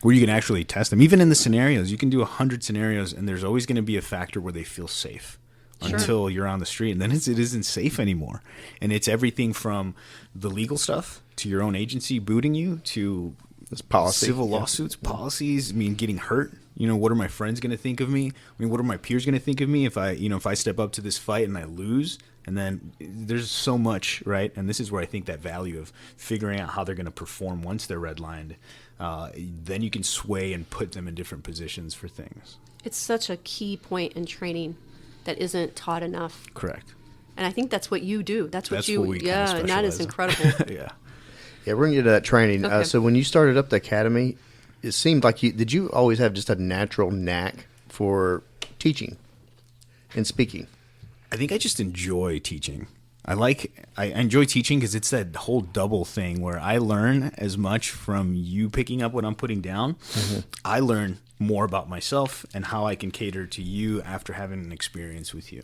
A: you can actually test them. Even in the scenarios, you can do 100 scenarios, and there's always going to be a factor where they feel safe until you're on the street, and then it isn't safe anymore. And it's everything from the legal stuff to your own agency booting you to
C: policy.
A: civil lawsuits, policies. I mean, getting hurt. What are my friends going to think of me? I mean, what are my peers going to think of me if I step up to this fight and I lose? And then there's so much, right? And this is where I think that value of figuring out how they're going to perform once they're redlined, then you can sway and put them in different positions for things.
E: It's such a key point in training that isn't taught enough.
A: Correct.
E: And I think that's what you do. That's what
A: we kind of
E: and that is
A: specialize in.
E: incredible.
A: Yeah.
C: Yeah, we're going to get to that training.
E: Okay.
C: So when you started up the academy, it seemed like did you always have just a natural knack for teaching and speaking?
A: I think I just enjoy teaching. I enjoy teaching because it's that whole double thing where I learn as much from you picking up what I'm putting down. I learn more about myself and how I can cater to you after having an experience with you.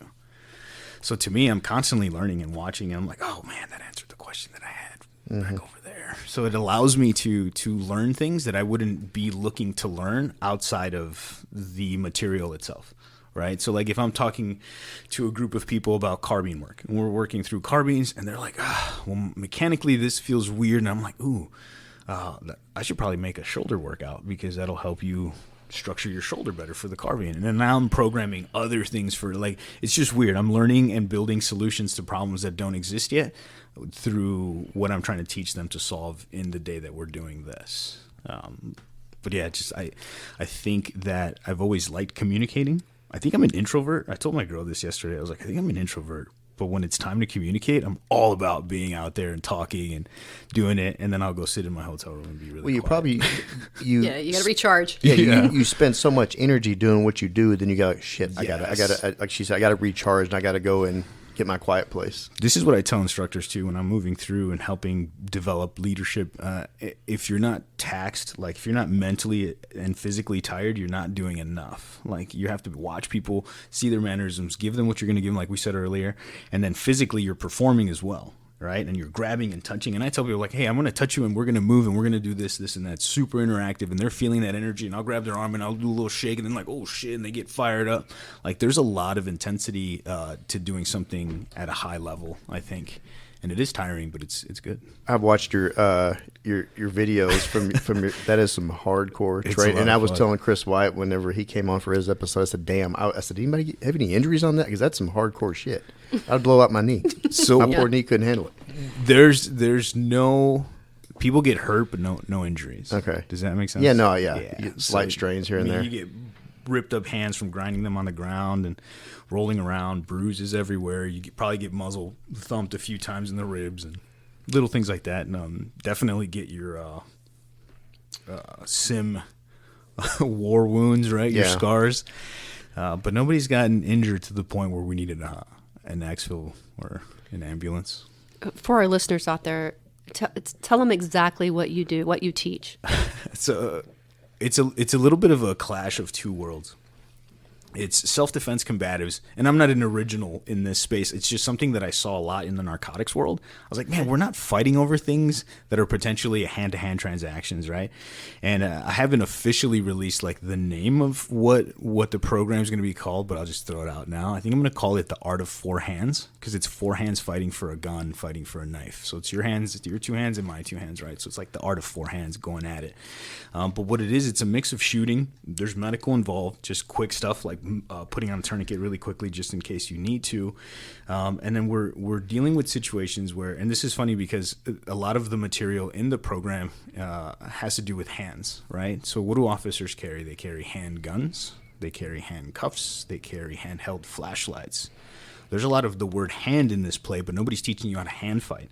A: So to me, I'm constantly learning and watching, and I'm like, oh man, that answered the question that I had back over there. So it allows me to learn things that I wouldn't be looking to learn outside of the material itself. Right. So like if I'm talking to a group of people about carbine work, and we're working through carbines, and they're like, well, mechanically this feels weird. And I'm like, I should probably make a shoulder workout because that'll help you structure your shoulder better for the carbine. And then now I'm programming other things for, like, it's just weird. I'm learning and building solutions to problems that don't exist yet through what I'm trying to teach them to solve in the day that we're doing this. But yeah, I think that I've always liked communicating. I think I'm an introvert. I told my girl this yesterday. I was like, I think I'm an introvert. But when it's time to communicate, I'm all about being out there and talking and doing it. And then I'll go sit in my hotel room and be really
C: you
A: quiet.
C: probably
E: you got to recharge.
C: You spend so much energy doing what you do, then you go, shit, I gotta, like she said, I gotta recharge, and I gotta go and get my quiet place.
A: This is what I tell instructors too when I'm moving through and helping develop leadership. If you're not taxed, like if you're not mentally and physically tired, you're not doing enough. Like you have to watch people, see their mannerisms, give them what you're going to give them, like we said earlier, and then physically you're performing as well, right? And you're grabbing and touching. And I tell people like, hey, I'm going to touch you and we're going to move and we're going to do this, and that. Super interactive, and they're feeling that energy, and I'll grab their arm and I'll do a little shake, and then like, oh shit, and they get fired up. Like there's a lot of intensity to doing something at a high level, I think. And it is tiring, but it's good.
C: I've watched your videos from your, that is some hardcore
A: It's
C: training.
A: a lot
C: And I
A: of
C: was
A: fun.
C: telling Chris White whenever he came on for his episode, I said, "Damn!" I said, "Anybody have any injuries on that? Because that's some hardcore shit. I'd blow out my knee.
A: So
C: my poor knee couldn't handle it."
A: There's no people get hurt, but no injuries.
C: Okay.
A: Does that make sense?
C: Yeah, no, yeah. You get slight strains here and there.
A: You get ripped up hands from grinding them on the ground and rolling around, bruises everywhere. You probably get muzzle thumped a few times in the ribs and little things like that. And definitely get your sim war wounds, right? Your scars. But nobody's gotten injured to the point where we needed an exfil or an ambulance.
E: For our listeners out there, tell them exactly what you do, what you teach.
A: It's a little bit of a clash of two worlds. It's self-defense combatives, and I'm not an original in this space. It's just something that I saw a lot in the narcotics world. I was like, man, we're not fighting over things that are potentially hand-to-hand transactions, right? And I haven't officially released like the name of what the program is going to be called, but I'll just throw it out now. I think I'm going to call it the Art of Four Hands, because it's four hands fighting for a gun, fighting for a knife. So it's your hands, your two hands, and my two hands, right? So it's like the Art of Four Hands going at it. But what it is, it's a mix of shooting. There's medical involved, just quick stuff like putting on a tourniquet really quickly just in case you need to. And then we're dealing with situations where, and this is funny because a lot of the material in the program has to do with hands, right? So what do officers carry? They carry handguns, they carry handcuffs, they carry handheld flashlights. There's a lot of the word hand in this play, but nobody's teaching you how to hand fight.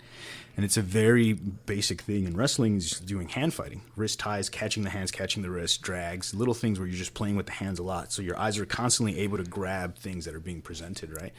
A: And it's a very basic thing in wrestling, is just doing hand fighting. Wrist ties, catching the hands, catching the wrist, drags, little things where you're just playing with the hands a lot. So your eyes are constantly able to grab things that are being presented, right?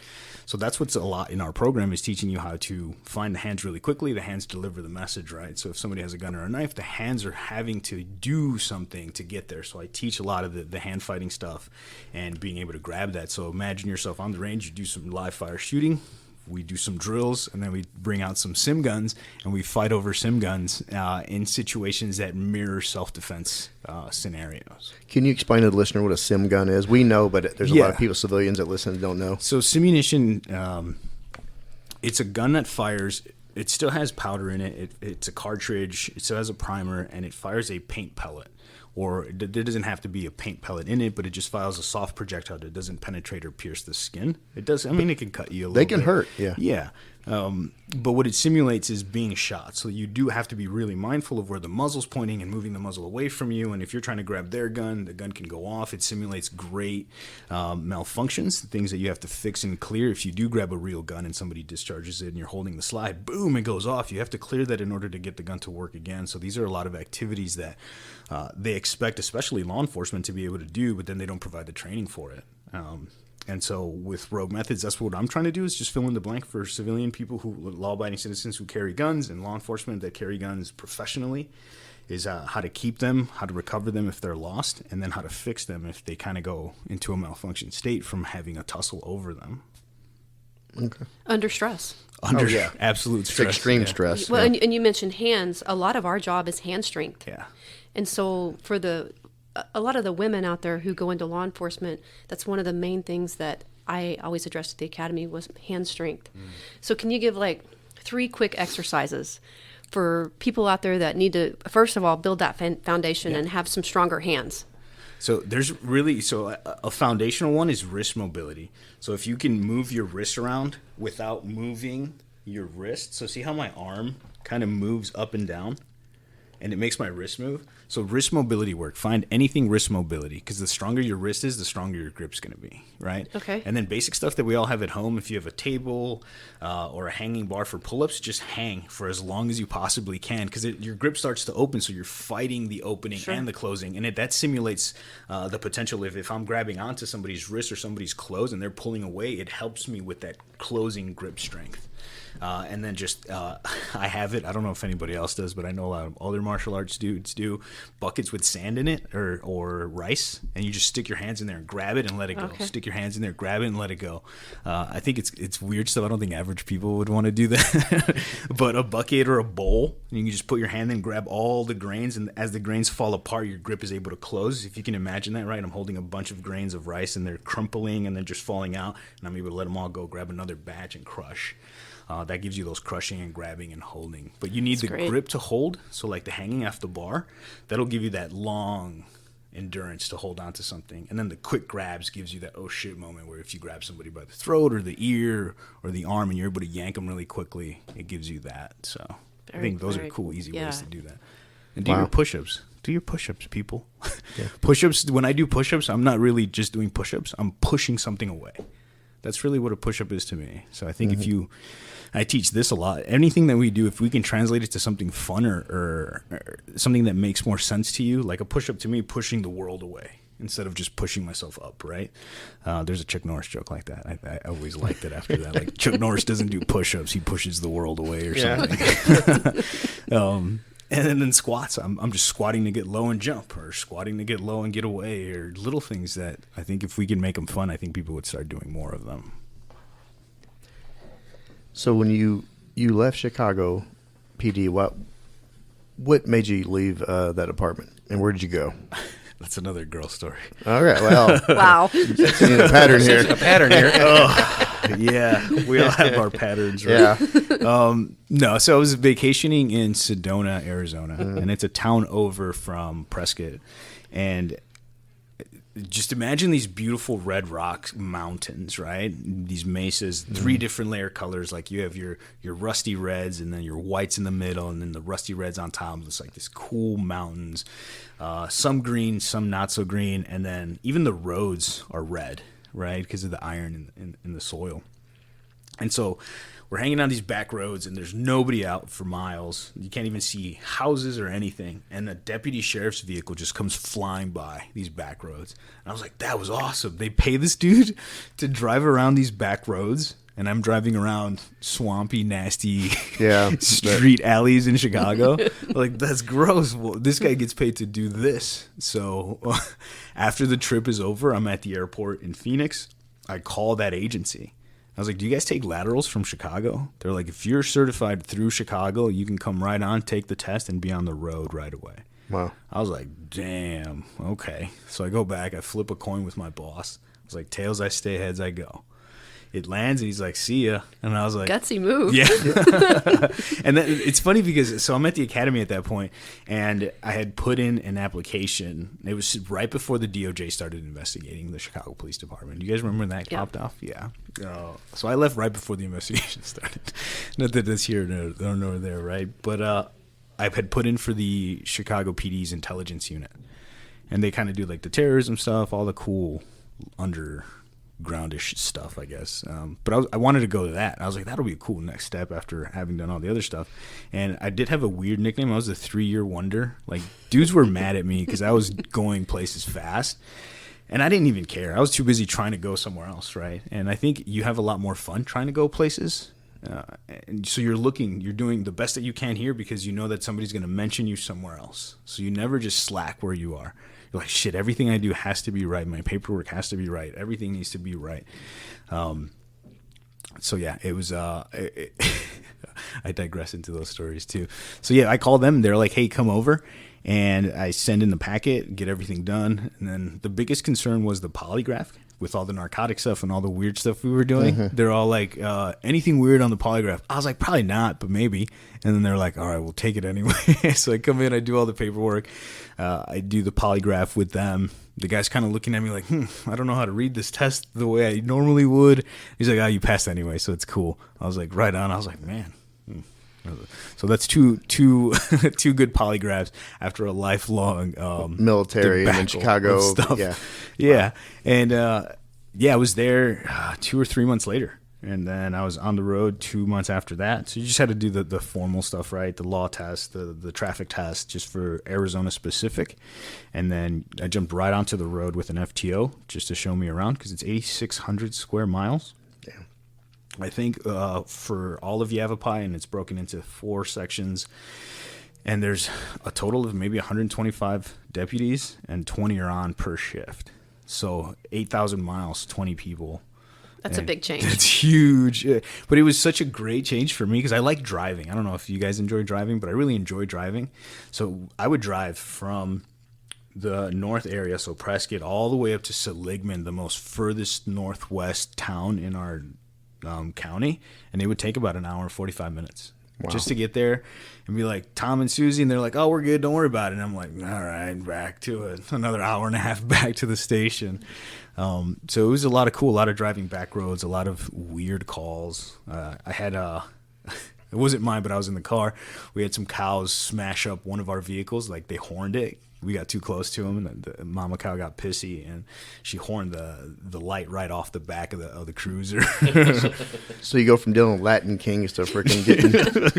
A: So that's what's a lot in our program, is teaching you how to find the hands really quickly. The hands deliver the message, right? So if somebody has a gun or a knife, the hands are having to do something to get there. So I teach a lot of the hand fighting stuff and being able to grab that. So imagine yourself on the range, you do some live fire shooting. We do some drills, and then we bring out some sim guns, and we fight over sim guns in situations that mirror self-defense scenarios.
C: Can you explain to the listener what a sim gun is? We know, but there's a lot of people, civilians that listen, that don't know.
A: So simunition, it's a gun that fires. It still has powder in it. It's a cartridge. It still has a primer, and it fires a paint pellet. Or there doesn't have to be a paint pellet in it, but it just fires a soft projectile that doesn't penetrate or pierce the skin. It does. I mean, it can cut you a little bit.
C: They can hurt, yeah.
A: Yeah. But what it simulates is being shot. So you do have to be really mindful of where the muzzle's pointing and moving the muzzle away from you. And if you're trying to grab their gun, the gun can go off. It simulates great malfunctions, things that you have to fix and clear. If you do grab a real gun and somebody discharges it and you're holding the slide, boom, it goes off. You have to clear that in order to get the gun to work again. So these are a lot of activities that they expect, especially law enforcement, to be able to do, but then they don't provide the training for it. And so with Rogue Methods, that's what I'm trying to do, is just fill in the blank for civilian people, law-abiding citizens who carry guns, and law enforcement that carry guns professionally, is how to keep them, how to recover them if they're lost, and then how to fix them if they kind of go into a malfunction state from having a tussle over them.
C: Okay.
E: Under stress.
A: Absolute stress.
C: It's extreme stress.
E: Well, and you mentioned hands. A lot of our job is hand strength.
A: Yeah.
E: And so for a lot of the women out there who go into law enforcement, that's one of the main things that I always addressed at the academy was hand strength. So can you give like 3 quick exercises for people out there that need to, first of all, build that foundation and have some stronger hands?
A: So there's really, a foundational one is wrist mobility. So if you can move your wrist around without moving your wrist. So see how my arm kind of moves up and down? And it makes my wrist move. So wrist mobility work. Find anything wrist mobility, because the stronger your wrist is, the stronger your grip's going to be, right?
E: Okay.
A: And then basic stuff that we all have at home. If you have a table or a hanging bar for pull-ups, just hang for as long as you possibly can, because your grip starts to open, so you're fighting the opening and the closing. And that simulates the potential. If I'm grabbing onto somebody's wrist or somebody's clothes and they're pulling away, it helps me with that closing grip strength. And then just, I have it. I don't know if anybody else does, but I know a lot of other martial arts dudes do buckets with sand in it or rice, and you just stick your hands in there and grab it and let it go.
E: Okay.
A: Stick your hands in there, grab it and let it go. I think it's weird stuff. I don't think average people would want to do that. But a bucket or a bowl, you can just put your hand in, grab all the grains, and as the grains fall apart, your grip is able to close. If you can imagine that, right? I'm holding a bunch of grains of rice, and they're crumpling and then just falling out, and I'm able to let them all go, grab another batch and crush. That gives you those crushing and grabbing and holding. But you need grip to hold. So like the hanging off the bar, that'll give you that long endurance to hold on to something. And then the quick grabs gives you that oh shit moment, where if you grab somebody by the throat or the ear or the arm and you're able to yank them really quickly, it gives you that. So I think those are
E: very
A: cool, easy
E: yeah.
A: ways to do that. And do your push-ups. Do your push-ups, people. Push-ups, when I do push-ups, I'm not really just doing push-ups. I'm pushing something away. That's really what a push-up is to me. So I think I teach this a lot. Anything that we do, if we can translate it to something fun or something that makes more sense to you, like a push-up to me, pushing the world away instead of just pushing myself up, right? There's a Chuck Norris joke like that. I always liked it after that. Like, Chuck Norris doesn't do push-ups. He pushes the world away or something. And then squats. I'm just squatting to get low and jump, or squatting to get low and get away, or little things that I think if we can make them fun, I think people would start doing more of them.
C: So when you left Chicago PD, what made you leave that apartment, and where did you go?
A: That's another girl story.
C: All right, well,
E: Wow.
C: seeing a pattern here.
D: A pattern here.
A: Yeah, we all have our patterns, right?
C: Yeah,
A: No, so I was vacationing in Sedona, Arizona, and it's a town over from Prescott. And just imagine these beautiful red rock mountains, right? These mesas, 3 different layer colors. Like you have your rusty reds, and then your whites in the middle, and then the rusty reds on top. It's like this cool mountains, some green, some not so green, and then even the roads are red, right? Because of the iron in the soil. And so we're hanging on these back roads, and there's nobody out for miles. You can't even see houses or anything. And a deputy sheriff's vehicle just comes flying by these back roads. And I was like, that was awesome. They pay this dude to drive around these back roads, and I'm driving around swampy, nasty street alleys in Chicago. Like, that's gross. Well, this guy gets paid to do this. So after the trip is over, I'm at the airport in Phoenix. I call that agency. I was like, do you guys take laterals from Chicago? They're like, if you're certified through Chicago, you can come right on, take the test, and be on the road right away.
C: wow.
A: I was like, damn, okay. So I go back, I flip a coin with my boss. I was like, tails I stay, heads I go. It lands, and he's like, see ya. And I was like,
E: Gutsy move.
A: yeah. And then it's funny because, so I'm at the academy at that point, and I had put in an application. It was right before the DOJ started investigating the Chicago Police Department. You guys remember when that popped off? Yeah. So I left right before the investigation started. Not that that's here nor there, right? But I had put in for the Chicago PD's intelligence unit. And they kind of do like the terrorism stuff, all the cool undergroundish stuff, I guess. But I wanted to go to that. I was like, that'll be a cool next step after having done all the other stuff. And I did have a weird nickname. I was a 3-year wonder. Like, dudes were mad at me because I was going places fast. And I didn't even care. I was too busy trying to go somewhere else, right? And I think you have a lot more fun trying to go places. And so you're doing the best that you can here because you know that somebody's going to mention you somewhere else. So you never just slack where you are. You're like, shit, everything I do has to be right. My paperwork has to be right. Everything needs to be right. So yeah, it was, I digress into those stories too. So yeah, I call them, they're like, hey, come over. And I send in the packet, get everything done. And then the biggest concern was the polygraph with all the narcotic stuff and all the weird stuff we were doing. Mm-hmm. They're all like, anything weird on the polygraph? I was like, probably not, but maybe. And then they're like, all right, we'll take it anyway. So I come in, I do all the paperwork. I do the polygraph with them. The guy's kind of looking at me like, I don't know how to read this test the way I normally would. He's like, you passed anyway, so it's cool. I was like, right on. I was like, man. So that's two good polygraphs after a lifelong
C: military in Chicago
A: stuff. Yeah. And I was there 2 or 3 months later, and then I was on the road 2 months after that. So you just had to do the formal stuff, right? The law test, the traffic test, just for Arizona specific, and then I jumped right onto the road with an FTO just to show me around because it's 8,600 square miles.
C: Damn.
A: I think for all of Yavapai, and it's broken into 4 sections, and there's a total of maybe 125 deputies, and 20 are on per shift. So 8,000 miles, 20 people.
E: That's a big change.
A: It's huge. But it was such a great change for me because I like driving. I don't know if you guys enjoy driving, but I really enjoy driving. So I would drive from the north area, so Prescott, all the way up to Seligman, the most furthest northwest town in our county, and it would take about an hour and 45 minutes just to get there and be like Tom and Susie, and they're like, oh, we're good, don't worry about it. And I'm like, all right, back to another hour and a half back to the station. So it was a lot of driving back roads, a lot of weird calls. I had It wasn't mine, but I was in the car. We had some cows smash up one of our vehicles. Like, they horned it. We got too close to them, and the mama cow got pissy, and she horned the light right off the back of the cruiser.
C: So you go from dealing with Latin kings to freaking getting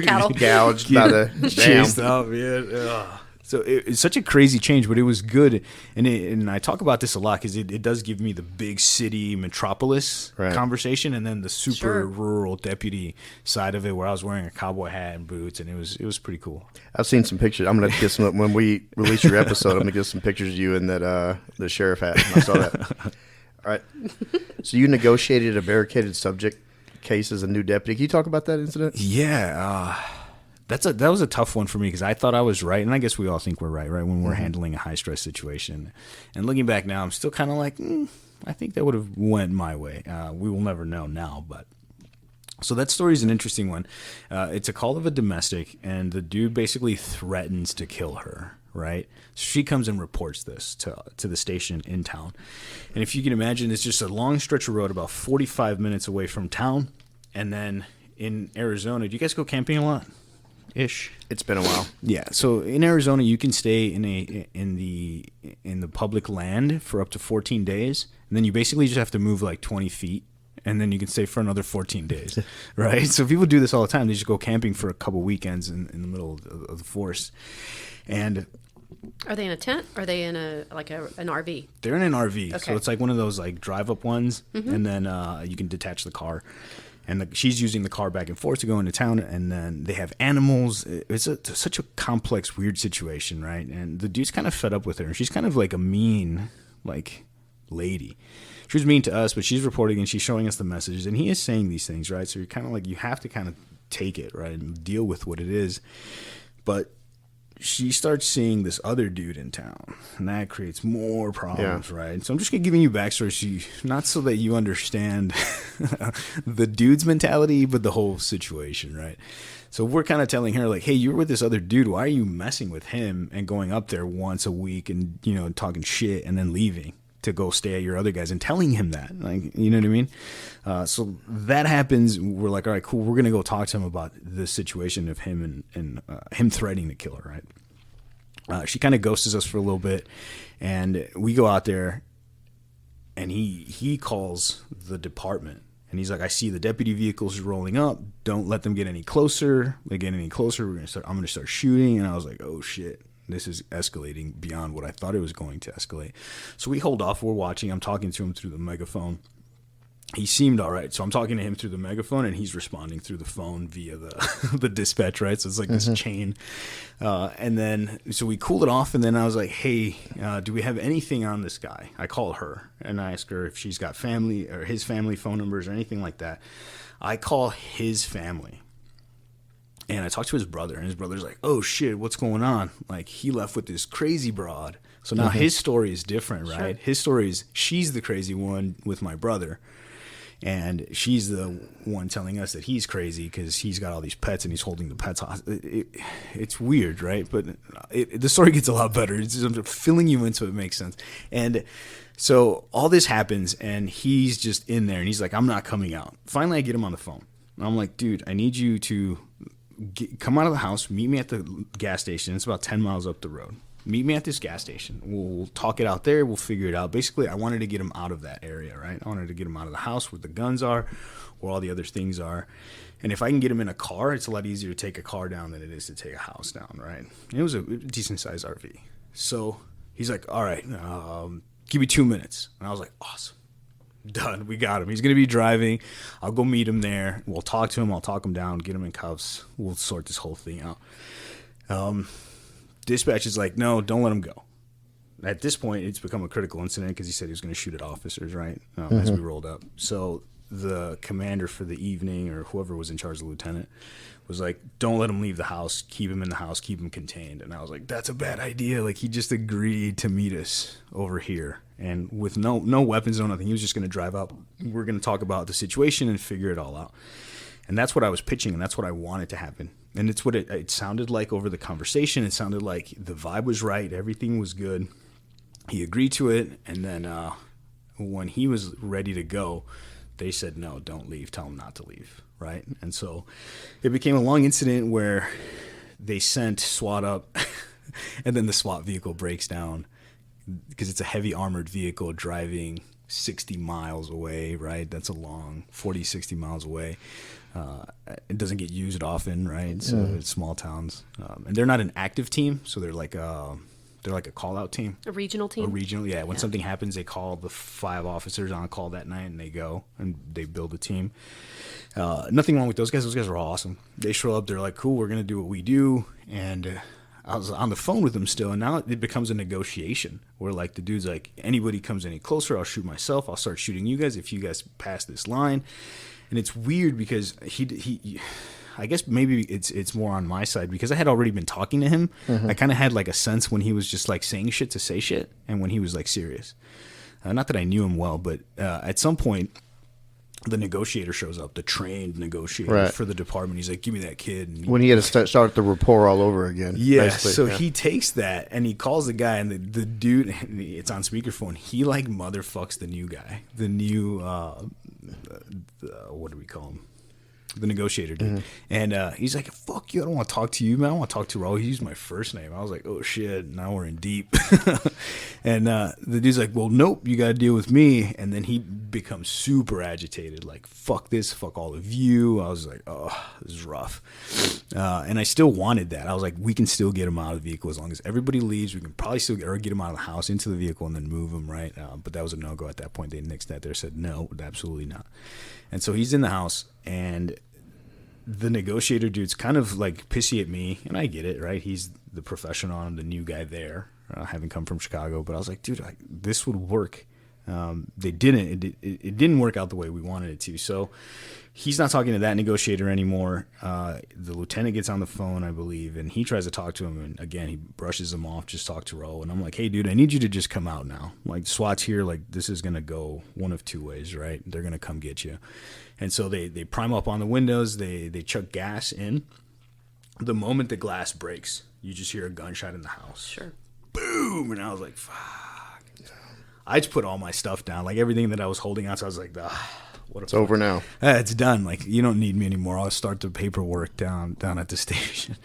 E: Cattle.
C: gouged by the
A: Chased
C: dam.
A: up, yeah. Ugh. So it's such a crazy change, but it was good. And I talk about this a lot because it does give me the big city metropolis
C: Right.
A: conversation, and then the super
E: Sure.
A: rural deputy side of it, where I was wearing a cowboy hat and boots, and it was pretty cool.
C: I've seen some pictures. I'm gonna get some when we release your episode. I'm gonna get some pictures of you in that the sheriff hat. I saw that. All right. So you negotiated a barricaded subject case as a new deputy. Can you talk about that incident?
A: Yeah, that was a tough one for me because I thought I was right, and I guess we all think we're right when we're handling a high stress situation. And looking back now, I'm still kind of like, I think that would have went my way. We will never know now, but. So that story is an interesting one. It's a call of a domestic, and the dude basically threatens to kill her, right? So she comes and reports this to the station in town. And if you can imagine, it's just a long stretch of road about 45 minutes away from town. And then in Arizona, do you guys go camping a lot? Ish.
C: It's been a while.
A: Yeah, so in Arizona, you can stay in the public land for up to 14 days, and then you basically just have to move like 20 feet, and then you can stay for another 14 days, right? So people do this all the time. They just go camping for a couple weekends in the middle of the forest, and
E: Are they in a tent? Or are they in an RV?
A: they're in an RV.
E: Okay.
A: So it's like one of those like drive-up ones, and then you can detach the car. And she's using the car back and forth to go into town, and then they have animals. It's such a complex, weird situation, right? And the dude's kind of fed up with her. She's kind of like a mean, like, lady. She was mean to us, but she's reporting and she's showing us the messages, and he is saying these things, right? So you're kind of like, you have to kind of take it, right, and deal with what it is. But she starts seeing this other dude in town, and that creates more problems, right? So I'm just giving you backstory, not so that you understand the dude's mentality, but the whole situation, right? So we're kind of telling her, like, hey, you're with this other dude. Why are you messing with him and going up there once a week and, talking shit and then leaving to go stay at your other guys and telling him that? Like, you know what I mean? So that happens. We're like, all right, cool. We're going to go talk to him about the situation of him and him threatening to kill her, right? She kind of ghosts us for a little bit, and we go out there, and he calls the department, and he's like, I see the deputy vehicles rolling up. Don't let them get any closer. They get any closer, I'm going to start shooting. And I was like, oh shit, this is escalating beyond what I thought it was going to escalate. So we hold off. We're watching. I'm talking to him through the megaphone. He seemed all right. So I'm talking to him through the megaphone, and he's responding through the phone via the dispatch, right? So it's like this chain. And then, so we cooled it off, and then I was like, hey, do we have anything on this guy? I call her, and I ask her if she's got family or his family phone numbers or anything like that. I call his family, and I talk to his brother, and his brother's like, oh, shit, what's going on? Like, he left with this crazy broad. So now his story is different, right? Sure. His story is she's the crazy one with my brother. And she's the one telling us that he's crazy because he's got all these pets and he's holding the pets hostage. It's weird, right? But the story gets a lot better. I'm filling you in so it makes sense. And so all this happens, and he's just in there, and he's like, I'm not coming out. Finally, I get him on the phone. And I'm like, dude, I need you to come out of the house, meet me at the gas station. It's about 10 miles up the road. Meet me at this gas station. We'll talk it out there. We'll figure it out. Basically, I wanted to get him out of that area, right? I wanted to get him out of the house where the guns are, where all the other things are. And if I can get him in a car, it's a lot easier to take a car down than it is to take a house down, right? And it was a decent-sized RV. So he's like, all right, give me 2 minutes. And I was like, awesome. Done. We got him. He's going to be driving. I'll go meet him there. We'll talk to him. I'll talk him down, get him in cuffs. We'll sort this whole thing out. Dispatch is like, no, don't let him go. At this point, it's become a critical incident because he said he was going to shoot at officers, right, as we rolled up. So the commander for the evening, or whoever was in charge, the lieutenant, was like, don't let him leave the house. Keep him in the house. Keep him contained. And I was like, that's a bad idea. Like, he just agreed to meet us over here. And with no weapons, no nothing. He was just going to drive up. We're going to talk about the situation and figure it all out. And that's what I was pitching, and that's what I wanted to happen. And it's what it sounded like over the conversation. It sounded like the vibe was right. Everything was good. He agreed to it. And then when he was ready to go, they said, no, don't leave. Tell them not to leave, right? And so it became a long incident where they sent SWAT up, and then the SWAT vehicle breaks down because it's a heavy armored vehicle driving 60 miles away, right? That's a long 40, 60 miles away. It doesn't get used often, right? So it's small towns. And they're not an active team, so they're like a call-out team.
E: A regional team?
A: A regional, yeah. When something happens, they call the 5 officers on call that night, and they go, and they build a team. Nothing wrong with those guys. Those guys are awesome. They show up, they're like, cool, we're going to do what we do. And I was on the phone with them still, and now it becomes a negotiation where, like, the dude's like, anybody comes any closer, I'll shoot myself. I'll start shooting you guys if you guys pass this line. And it's weird because he I guess maybe it's more on my side because I had already been talking to him. I kind of had like a sense when he was just like saying shit to say shit and when he was like serious. Not that I knew him well, but at some point the negotiator shows up, the trained negotiator for the department. He's like, give me that kid. And
C: when he had to start the rapport all over again.
A: Yeah, so he takes that and he calls the guy, and the dude, it's on speakerphone, he like motherfucks the new guy. The new, what do we call him? The negotiator dude. And he's like, fuck you, I don't want to talk to you, man. I want to talk to Raul. He used my first name. I was like, oh shit, now we're in deep. And the dude's like, well, nope, you got to deal with me. And then he becomes super agitated, like, fuck this, fuck all of you. I was like, oh, this is rough. And I still wanted that. I was like, we can still get him out of the vehicle as long as everybody leaves. We can probably still get him out of the house into the vehicle and then move him, right? But that was a no-go at that point. They nixed that there, said, no, absolutely not. And so he's in the house, and the negotiator dude's kind of like pissy at me, and I get it, right? He's the professional, I'm the new guy there, having come from Chicago. But I was like, dude, this would work. They didn't. It didn't work out the way we wanted it to. So he's not talking to that negotiator anymore. The lieutenant gets on the phone, I believe, and he tries to talk to him. And again, he brushes him off, just talk to Raul. And I'm like, hey, dude, I need you to just come out now. Like, SWAT's here. Like, this is going to go one of two ways, right? They're going to come get you. And so they prime up on the windows. They chuck gas in. The moment the glass breaks, you just hear a gunshot in the house.
E: Sure.
A: Boom. And I was like, fuck. I just put all my stuff down, like everything that I was holding out. So I was like,
C: it's over now.
A: It's done. Like, you don't need me anymore. I'll start the paperwork down at the station.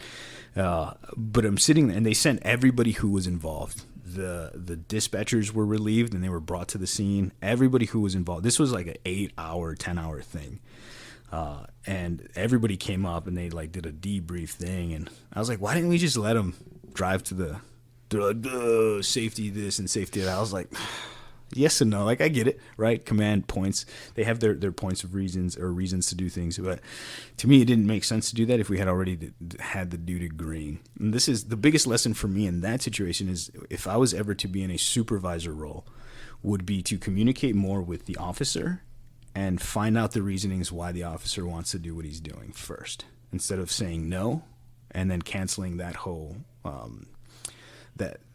A: But I'm sitting there, and they sent everybody who was involved. The dispatchers were relieved, and they were brought to the scene. Everybody who was involved. This was like an 8-hour, 10-hour thing. And everybody came up, and they like did a debrief thing. And I was like, why didn't we just let them drive to the? They're like, safety this and safety that. I was like, yes and no. Like, I get it, right? Command points. They have their points of reasons to do things. But to me, it didn't make sense to do that if we had already had the dude agreeing. And this is the biggest lesson for me in that situation is if I was ever to be in a supervisor role, would be to communicate more with the officer and find out the reasonings why the officer wants to do what he's doing first, instead of saying no and then canceling that whole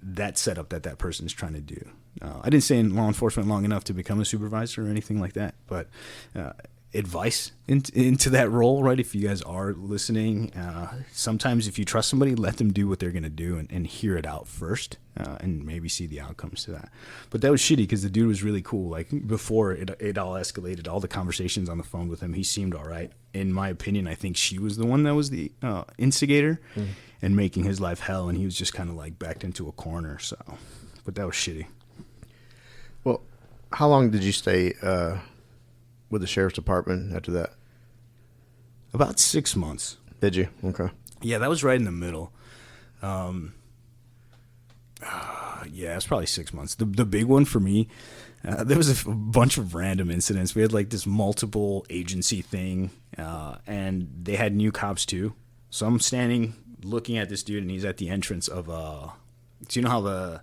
A: that setup that person's trying to do. I didn't stay in law enforcement long enough to become a supervisor or anything like that, but advice into that role, right? If you guys are listening, sometimes if you trust somebody, let them do what they're going to do and hear it out first, and maybe see the outcomes to that. But that was shitty because the dude was really cool. Like, before it all escalated, all the conversations on the phone with him, he seemed all right. In my opinion, I think she was the one that was the instigator and making his life hell, and he was just kind of like backed into a corner. So, but that was shitty.
C: Well, how long did you stay with the sheriff's department after that?
A: About 6 months.
C: Did you? Okay.
A: Yeah, that was right in the middle. Yeah, it was probably 6 months. The big one for me, there was a bunch of random incidents. We had like this multiple agency thing, and they had new cops too. So I'm standing looking at this dude, and he's at the entrance of do you know how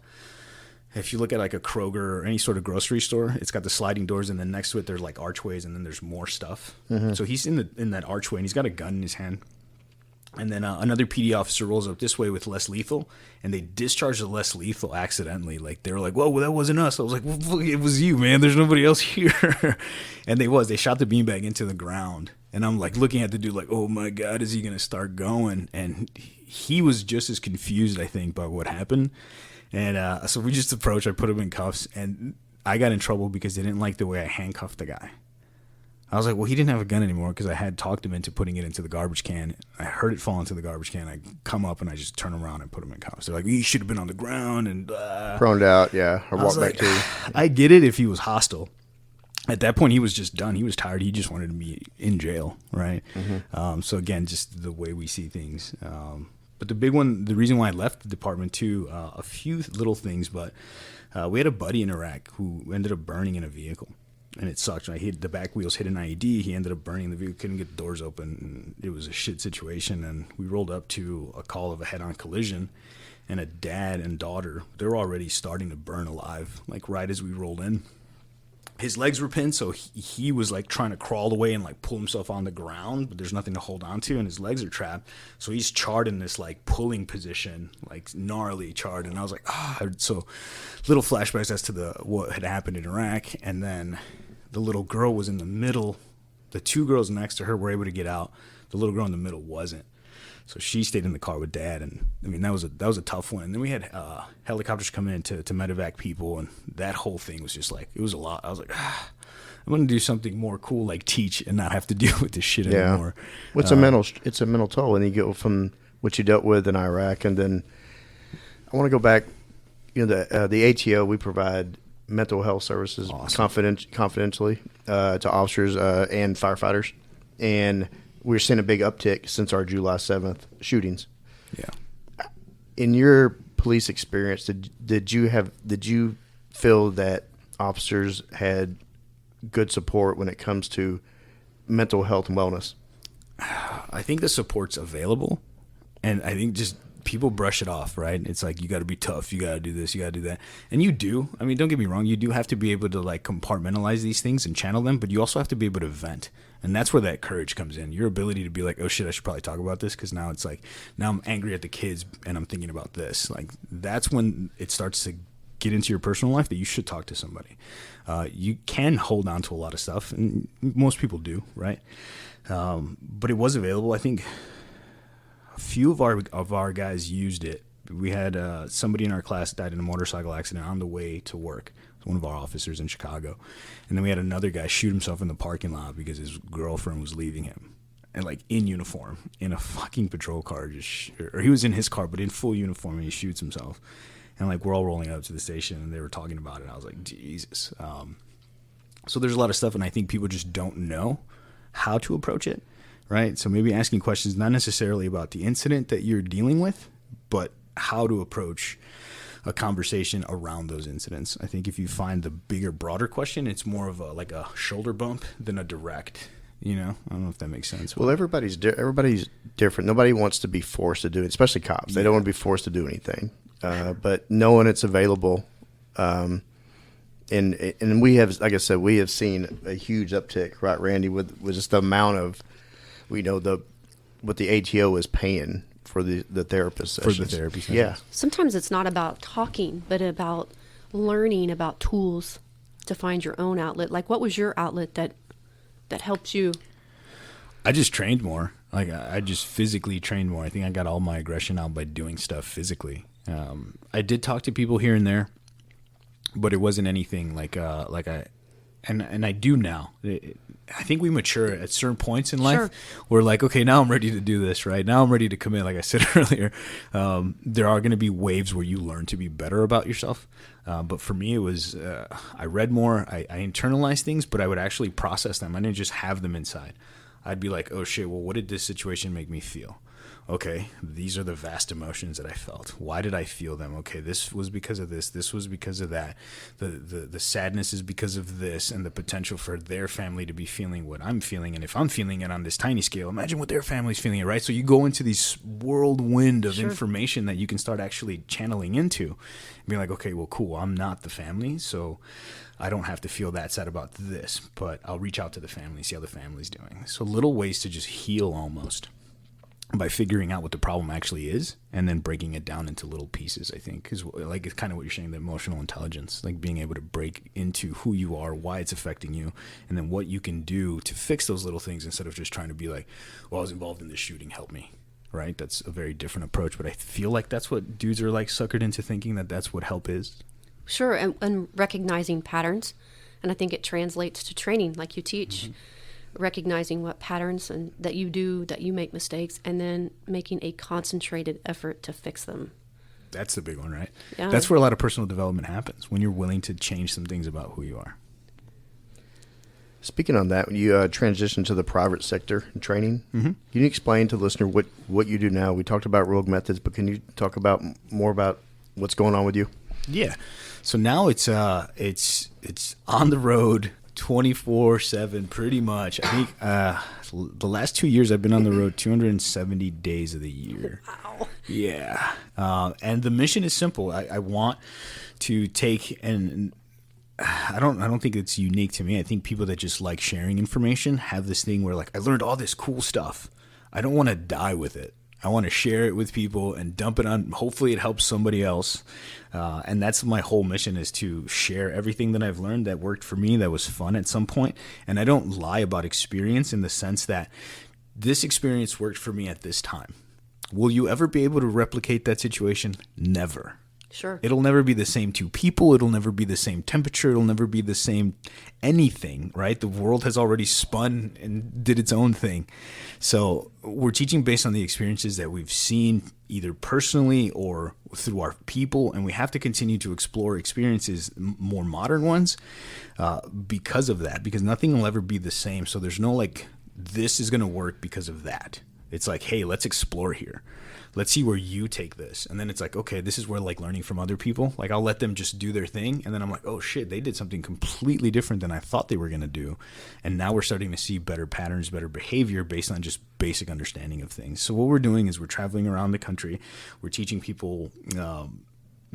A: if you look at like a Kroger or any sort of grocery store, it's got the sliding doors, and then next to it there's like archways, and then there's more stuff. So he's in that archway, and he's got a gun in his hand. And then another PD officer rolls up this way with less lethal, and they discharge the less lethal accidentally. Like, they were like, whoa, that wasn't us. I was like, well, it was you, man. There's nobody else here. And they shot the beanbag into the ground. And I'm like looking at the dude like, oh my God, is he going to start going? And he was just as confused, I think, by what happened. And so we just approached. I put him in cuffs, and I got in trouble because they didn't like the way I handcuffed the guy. I was like, well, he didn't have a gun anymore because I had talked him into putting it into the garbage can. I heard it fall into the garbage can. I come up and I just turn around and put him in cuffs. They're like, he should have been on the ground and
C: Proned out, yeah, or walk back
A: like,
C: to you.
A: I get it if he was hostile. At that point, he was just done. He was tired. He just wanted to be in jail, right? So again, just the way we see things. But the big one, the reason why I left the department too, a few little things, but we had a buddy in Iraq who ended up burning in a vehicle. And it sucked. Right? The back wheels hit an IED. He ended up burning the vehicle. Couldn't get the doors open. And it was a shit situation. And we rolled up to a call of a head-on collision. And a dad and daughter, they're already starting to burn alive, like right as we rolled in. His legs were pinned, so he was like trying to crawl away and like pull himself on the ground, but there's nothing to hold on to, and his legs are trapped. So he's charred in this like pulling position, like gnarly charred. And I was like, so little flashbacks as to what had happened in Iraq. And then the little girl was in the middle. The two girls next to her were able to get out. The little girl in the middle wasn't. So she stayed in the car with Dad, and I mean that was a tough one. And then we had helicopters come in to medevac people, and that whole thing was just like, it was a lot. I was like, I'm gonna do something more cool, like teach and not have to deal with this shit anymore.
C: Well, it's a mental toll, and you go from what you dealt with in Iraq, and then I want to go back. You know, the ATO, we provide mental health services confidentially to officers and firefighters, and we're seeing a big uptick since our July 7th shootings.
A: Yeah.
C: In your police experience, did you feel that officers had good support when it comes to mental health and wellness?
A: I think the support's available, and I think just people brush it off, right? It's like, you got to be tough, you got to do this, you got to do that. And you do. I mean, don't get me wrong, you do have to be able to like compartmentalize these things and channel them, but you also have to be able to vent. And that's where that courage comes in. Your ability to be like, oh shit, I should probably talk about this, because now it's like, now I'm angry at the kids and I'm thinking about this. Like, that's when it starts to get into your personal life that you should talk to somebody. You can hold on to a lot of stuff, and most people do, right? But it was available. I think a few of our guys used it. We had somebody in our class died in a motorcycle accident on the way to work. One of our officers in Chicago. And then we had another guy shoot himself in the parking lot because his girlfriend was leaving him. And like in uniform, in a fucking patrol car, or he was in his car, but in full uniform, and he shoots himself. And like, we're all rolling up to the station, and they were talking about it. I was like, Jesus. So there's a lot of stuff, and I think people just don't know how to approach it, right? So maybe asking questions, not necessarily about the incident that you're dealing with, but how to approach a conversation around those incidents. I think if you find the bigger, broader question, it's more of like a shoulder bump than a direct, I don't know if that makes sense.
C: Well, everybody's different. Nobody wants to be forced to do it, especially cops. They don't want to be forced to do anything. But knowing it's available, and we have, like I said, we have seen a huge uptick, right, Randy, with just the amount of, what the ATO is paying for the therapist sessions.
A: For the therapy sessions.
C: Yeah.
E: Sometimes it's not about talking, but about learning about tools to find your own outlet. Like, what was your outlet that helped you?
A: I just trained more. Like, I just physically trained more. I think I got all my aggression out by doing stuff physically. I did talk to people here and there, but it wasn't anything like I do now. I think we mature at certain points in life. Sure. We're like, okay, now I'm ready to do this, right? Now I'm ready to commit. Like I said earlier, there are going to be waves where you learn to be better about yourself. But for me, it was I read more. I internalized things, but I would actually process them. I didn't just have them inside. I'd be like, oh shit, well, what did this situation make me feel? Okay, these are the vast emotions that I felt. Why did I feel them? Okay, this was because of this. This was because of that. The sadness is because of this, and the potential for their family to be feeling what I'm feeling. And if I'm feeling it on this tiny scale, imagine what their family's feeling, right? So you go into this whirlwind of information that you can start actually channeling into. And be like, okay, well, cool, I'm not the family, so I don't have to feel that sad about this, but I'll reach out to the family, see how the family's doing. So little ways to just heal almost, by figuring out what the problem actually is and then breaking it down into little pieces, I think, is like, it's kind of what you're saying, the emotional intelligence, like being able to break into who you are, why it's affecting you, and then what you can do to fix those little things instead of just trying to be like, well, I was involved in this shooting, help me, right? That's a very different approach, but I feel like that's what dudes are like suckered into thinking, that that's what help is.
E: Sure, and recognizing patterns, and I think it translates to training, like you teach. recognizing what patterns and that you do, that you make mistakes, and then making a concentrated effort to fix them.
A: That's the big one, right?
E: Yeah.
A: That's where a lot of personal development happens, when you're willing to change some things about who you are.
C: Speaking on that, when you transition to the private sector and training, can you explain to the listener what you do now? We talked about Rogue Methods, but can you talk about more about what's going on with you?
A: Yeah. So now it's on the road 24/7 pretty much. I think the last 2 years I've been on the road 270 days of the year.
E: Wow.
A: Yeah. And the mission is simple. I want to take, and I don't think it's unique to me. I think people that just like sharing information have this thing where, like, I learned all this cool stuff. I don't want to die with it. I want to share it with people and dump it on. Hopefully it helps somebody else. And that's my whole mission, is to share everything that I've learned that worked for me, that was fun at some point. And I don't lie about experience, in the sense that this experience worked for me at this time. Will you ever be able to replicate that situation? Never.
E: Sure.
A: It'll never be the same two people. It'll never be the same temperature. It'll never be the same anything, right? The world has already spun and did its own thing. So we're teaching based on the experiences that we've seen, either personally or through our people. And we have to continue to explore experiences, more modern ones, because of that, because nothing will ever be the same. So there's no like, this is going to work because of that. It's like, hey, let's explore here. Let's see where you take this. And then it's like, okay, this is where, like, learning from other people, like, I'll let them just do their thing. And then I'm like, oh shit, they did something completely different than I thought they were going to do. And now we're starting to see better patterns, better behavior based on just basic understanding of things. So what we're doing is we're traveling around the country. We're teaching people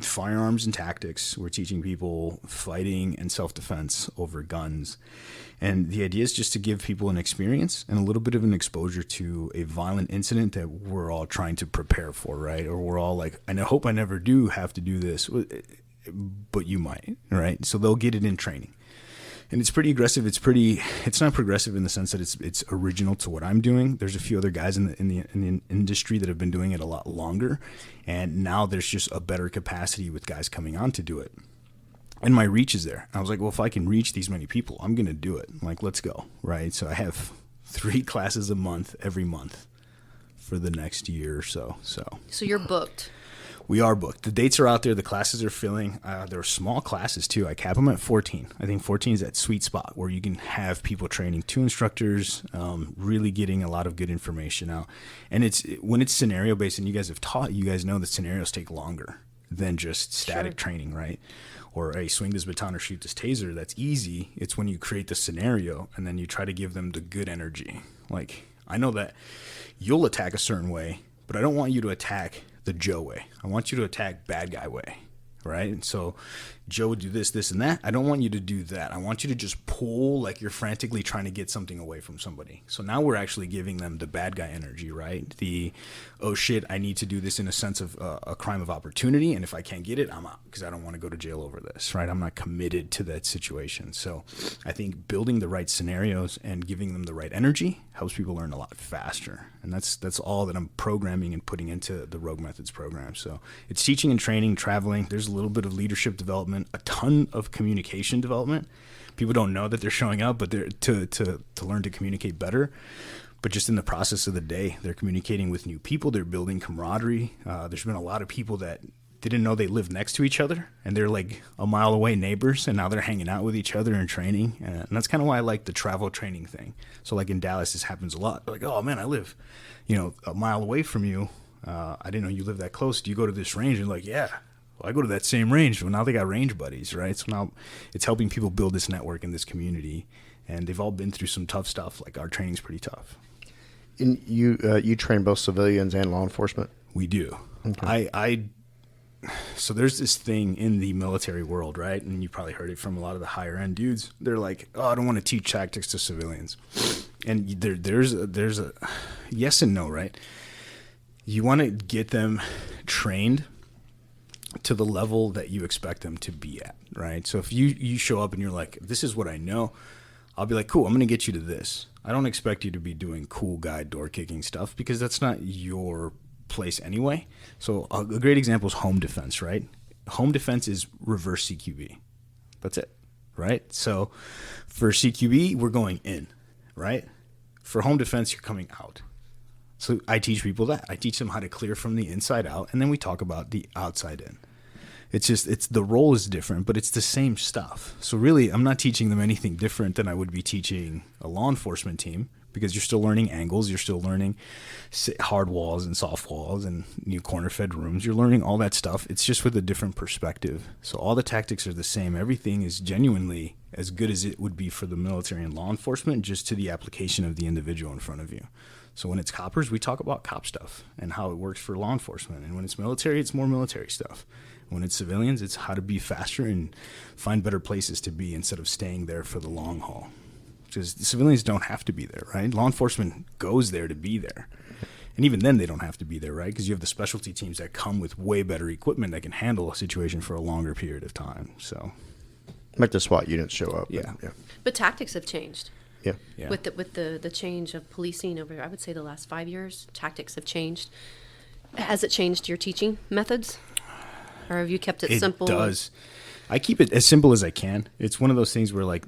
A: firearms and tactics. We're teaching people fighting and self-defense over guns. And the idea is just to give people an experience and a little bit of an exposure to a violent incident that we're all trying to prepare for, right? Or we're all like, I hope I never do have to do this, but you might, right? So they'll get it in training. And it's pretty aggressive. It's not progressive in the sense that it's original to what I'm doing. There's a few other guys in the industry that have been doing it a lot longer. And now there's just a better capacity with guys coming on to do it. And my reach is there. I was like, well, if I can reach these many people, I'm going to do it. I'm like, let's go, right? So I have 3 classes a month, every month for the next year or so. So
E: you're booked.
A: We are booked. The dates are out there. The classes are filling. There are small classes too. I cap them at 14. I think 14 is that sweet spot where you can have people training 2 instructors, really getting a lot of good information out. And when it's scenario based, and you guys have taught, you guys know that scenarios take longer than just static training, right? Or, hey, swing this baton or shoot this taser. That's easy. It's when you create the scenario and then you try to give them the good energy. Like, I know that you'll attack a certain way, but I don't want you to attack the Joe way. I want you to attack bad guy way, right? And so Joe would do this, and that. I don't want you to do that. I want you to just pull like you're frantically trying to get something away from somebody. So now we're actually giving them the bad guy energy, right? The, oh shit, I need to do this in a sense of a crime of opportunity, and if I can't get it, I'm out because I don't want to go to jail over this, right? I'm not committed to that situation. So I think building the right scenarios and giving them the right energy helps people learn a lot faster. And that's all that I'm programming and putting into the Rogue Methods program. So it's teaching and training, traveling. There's a little bit of leadership development, a ton of communication development. People don't know that they're showing up, but they're to learn to communicate better. But just in the process of the day, they're communicating with new people. They're building camaraderie. There's been a lot of people that didn't know they lived next to each other, and they're like a mile away neighbors, and now they're hanging out with each other and training. And that's kind of why I like the travel training thing. So like in Dallas, this happens a lot. Like, oh man, I live, a mile away from you. I didn't know you lived that close. Do you go to this range? And like, yeah, well, I go to that same range. Well, now they got range buddies, right? So now it's helping people build this network in this community, and they've all been through some tough stuff. Like our training's pretty tough.
C: And you train both civilians and law enforcement?
A: We do.
C: Okay.
A: So there's this thing in the military world, right? And you probably heard it from a lot of the higher end dudes. They're like, oh, I don't want to teach tactics to civilians. And there's a yes and no, right? You want to get them trained to the level that you expect them to be at, right? So if you show up and you're like, this is what I know, I'll be like, cool, I'm going to get you to this. I don't expect you to be doing cool guy door kicking stuff because that's not your place anyway. So a great example is home defense, right? Home defense is reverse CQB. That's it, right? So for CQB, we're going in, right? For home defense, you're coming out. So I teach people that. I teach them how to clear from the inside out, and then we talk about the outside in. It's the role is different, but it's the same stuff. So really, I'm not teaching them anything different than I would be teaching a law enforcement team, because you're still learning angles, you're still learning hard walls and soft walls and new corner-fed rooms. You're learning all that stuff. It's just with a different perspective. So all the tactics are the same. Everything is genuinely as good as it would be for the military and law enforcement, just to the application of the individual in front of you. So when it's coppers, we talk about cop stuff and how it works for law enforcement. And when it's military, it's more military stuff. When it's civilians, it's how to be faster and find better places to be instead of staying there for the long haul. Because the civilians don't have to be there, right? Law enforcement goes there to be there. And even then, they don't have to be there, right? Because you have the specialty teams that come with way better equipment that can handle a situation for a longer period of time. So,
C: Like the SWAT units show up.
A: Yeah.
E: But tactics have changed.
C: Yeah.
A: yeah.
E: With the change of policing over, I would say, the last 5 years, tactics have changed. Has it changed your teaching methods? Or have you kept it simple?
A: It does. I keep it as simple as I can. It's one of those things where, like,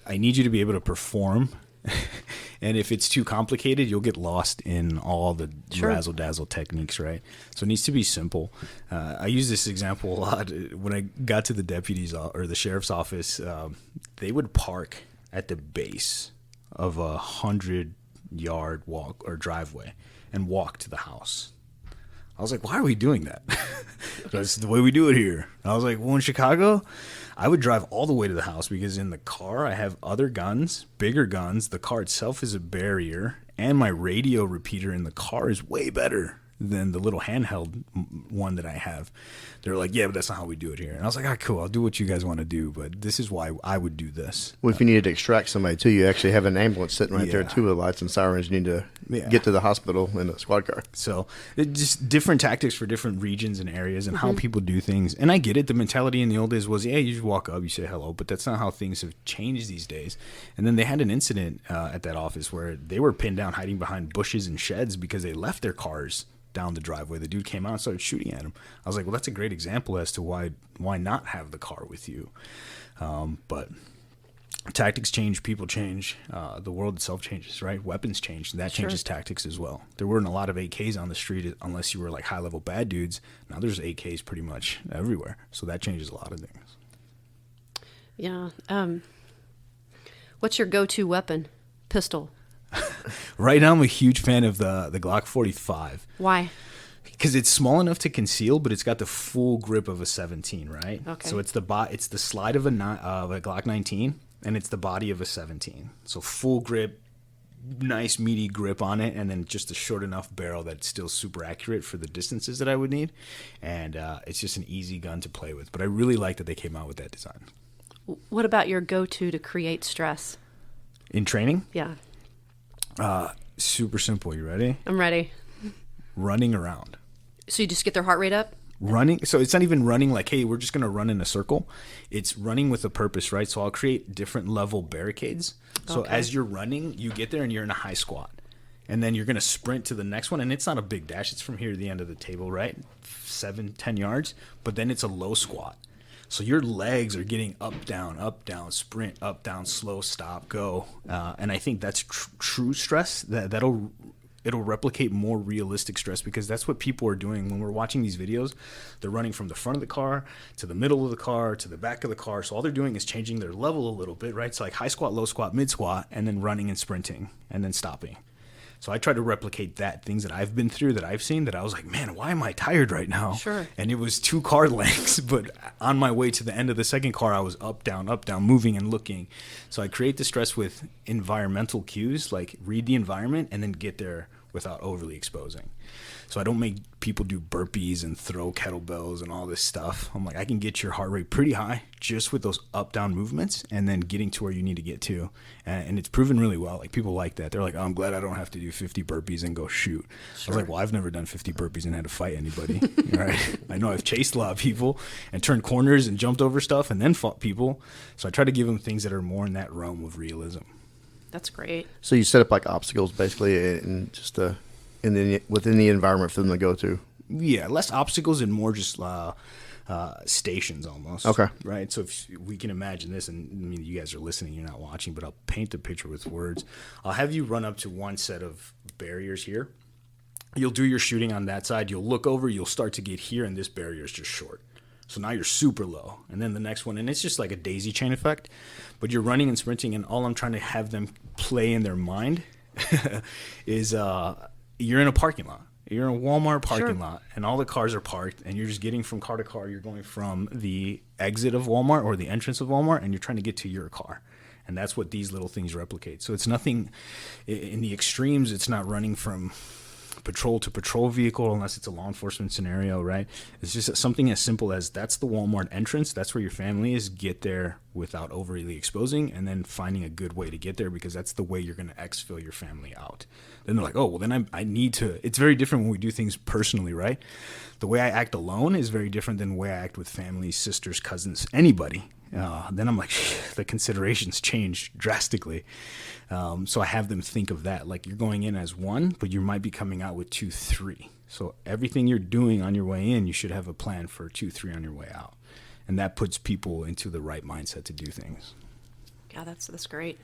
A: I need you to be able to perform. And if it's too complicated, you'll get lost in all the razzle-dazzle techniques, right? So it needs to be simple. I use this example a lot. When I got to the deputies or the sheriff's office, they would park at the base of a 100-yard walk or driveway and walk to the house. I was like, why are we doing that? That's the way we do it here. I was like, well, in Chicago, I would drive all the way to the house because in the car I have other guns, bigger guns. The car itself is a barrier, and my radio repeater in the car is way better than the little handheld one that I have. They're like, yeah, but that's not how we do it here. And I was like, cool, I'll do what you guys want to do, but this is why I would do this.
C: Well, if you needed to extract somebody too, you actually have an ambulance sitting right there too with lights and sirens. You need to get to the hospital in a squad car.
A: So it's just different tactics for different regions and areas and how people do things. And I get it. The mentality in the old days was, you just walk up, you say hello, but that's not how things have changed these days. And then they had an incident at that office where they were pinned down hiding behind bushes and sheds because they left their cars down the driveway. The dude came out and started shooting at him. I was like, well, that's a great example as to why not have the car with you. But tactics change, people change, the world itself changes, right? Weapons change, and that changes tactics as well. There weren't a lot of AKs on the street unless you were like high-level bad dudes. Now there's AKs pretty much everywhere, so that changes a lot of things.
E: Yeah. What's your go-to weapon? Pistol.
A: Right now, I'm a huge fan of the Glock 45.
E: Why?
A: Because it's small enough to conceal, but it's got the full grip of a 17, right?
E: Okay.
A: So it's the slide of a Glock 19, and it's the body of a 17. So full grip, nice meaty grip on it, and then just a short enough barrel that's still super accurate for the distances that I would need. And it's just an easy gun to play with. But I really like that they came out with that design.
E: What about your go-to to create stress?
A: In training?
E: Yeah.
A: Super simple. You ready?
E: I'm ready.
A: Running around.
E: So you just get their heart rate up?
A: Running. So it's not even running like, hey, we're just going to run in a circle. It's running with a purpose, right? So I'll create different level barricades. So as you're running, you get there and you're in a high squat. And then you're going to sprint to the next one. And it's not a big dash. It's from here to the end of the table, right? 7-10 yards. But then it's a low squat. So your legs are getting up, down, sprint, up, down, slow, stop, go. And I think that's true stress. It'll replicate more realistic stress because that's what people are doing when we're watching these videos. They're running from the front of the car to the middle of the car to the back of the car. So all they're doing is changing their level a little bit, right? So like high squat, low squat, mid squat, and then running and sprinting and then stopping. So I try to replicate things that I've been through, that I've seen, that I was like, man, why am I tired right now?
E: Sure.
A: And it was 2 car lengths, but on my way to the end of the second car, I was up, down, moving and looking. So I create the stress with environmental cues, like read the environment and then get there without overly exposing. So I don't make people do burpees and throw kettlebells and all this stuff. I'm like, I can get your heart rate pretty high just with those up-down movements and then getting to where you need to get to. And it's proven really well. Like, people like that. They're like, oh, I'm glad I don't have to do 50 burpees and go shoot. Sure. I was like, well, I've never done 50 burpees and had to fight anybody. Right? I know I've chased a lot of people and turned corners and jumped over stuff and then fought people. So I try to give them things that are more in that realm of realism.
E: That's great.
C: So you set up like obstacles basically and just within the environment for them to go to.
A: Yeah, less obstacles and more just stations almost.
C: Okay.
A: Right. So if we can imagine this, and I mean, you guys are listening, you're not watching, but I'll paint the picture with words. I'll have you run up to one set of barriers here. You'll do your shooting on that side. You'll look over, you'll start to get here, and this barrier is just short. So now you're super low. And then the next one, and it's just like a daisy chain effect, but you're running and sprinting, and all I'm trying to have them play in their mind is you're in a parking lot. You're in a Walmart parking lot, and all the cars are parked, and you're just getting from car to car. You're going from the exit of Walmart or the entrance of Walmart, and you're trying to get to your car. And that's what these little things replicate. So it's nothing in the extremes. It's not running from patrol to patrol vehicle unless it's a law enforcement scenario, right? It's just something as simple as that's the Walmart entrance. That's where your family is. Get there without overly exposing, and then finding a good way to get there, because that's the way you're going to exfil your family out. Then they're like, oh, well, then I need to. It's very different when we do things personally, right? The way I act alone is very different than the way I act with family, sisters, cousins, anybody. Then I'm like, the considerations change drastically. So I have them think of that. Like, you're going in as one, but you might be coming out with 2, 3. So everything you're doing on your way in, you should have a plan for 2, 3 on your way out. And that puts people into the right mindset to do things.
E: Yeah, that's great.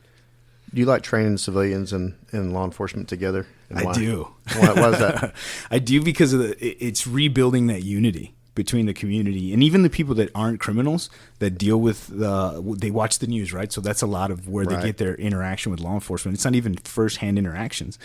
C: Do you like training civilians and law enforcement together? And
A: I
C: why?
A: do.
C: Why is that?
A: I do, because it's rebuilding that unity between the community and even the people that aren't criminals that deal with they watch the news, right? So that's a lot of where they get their interaction with law enforcement. It's not even firsthand interactions.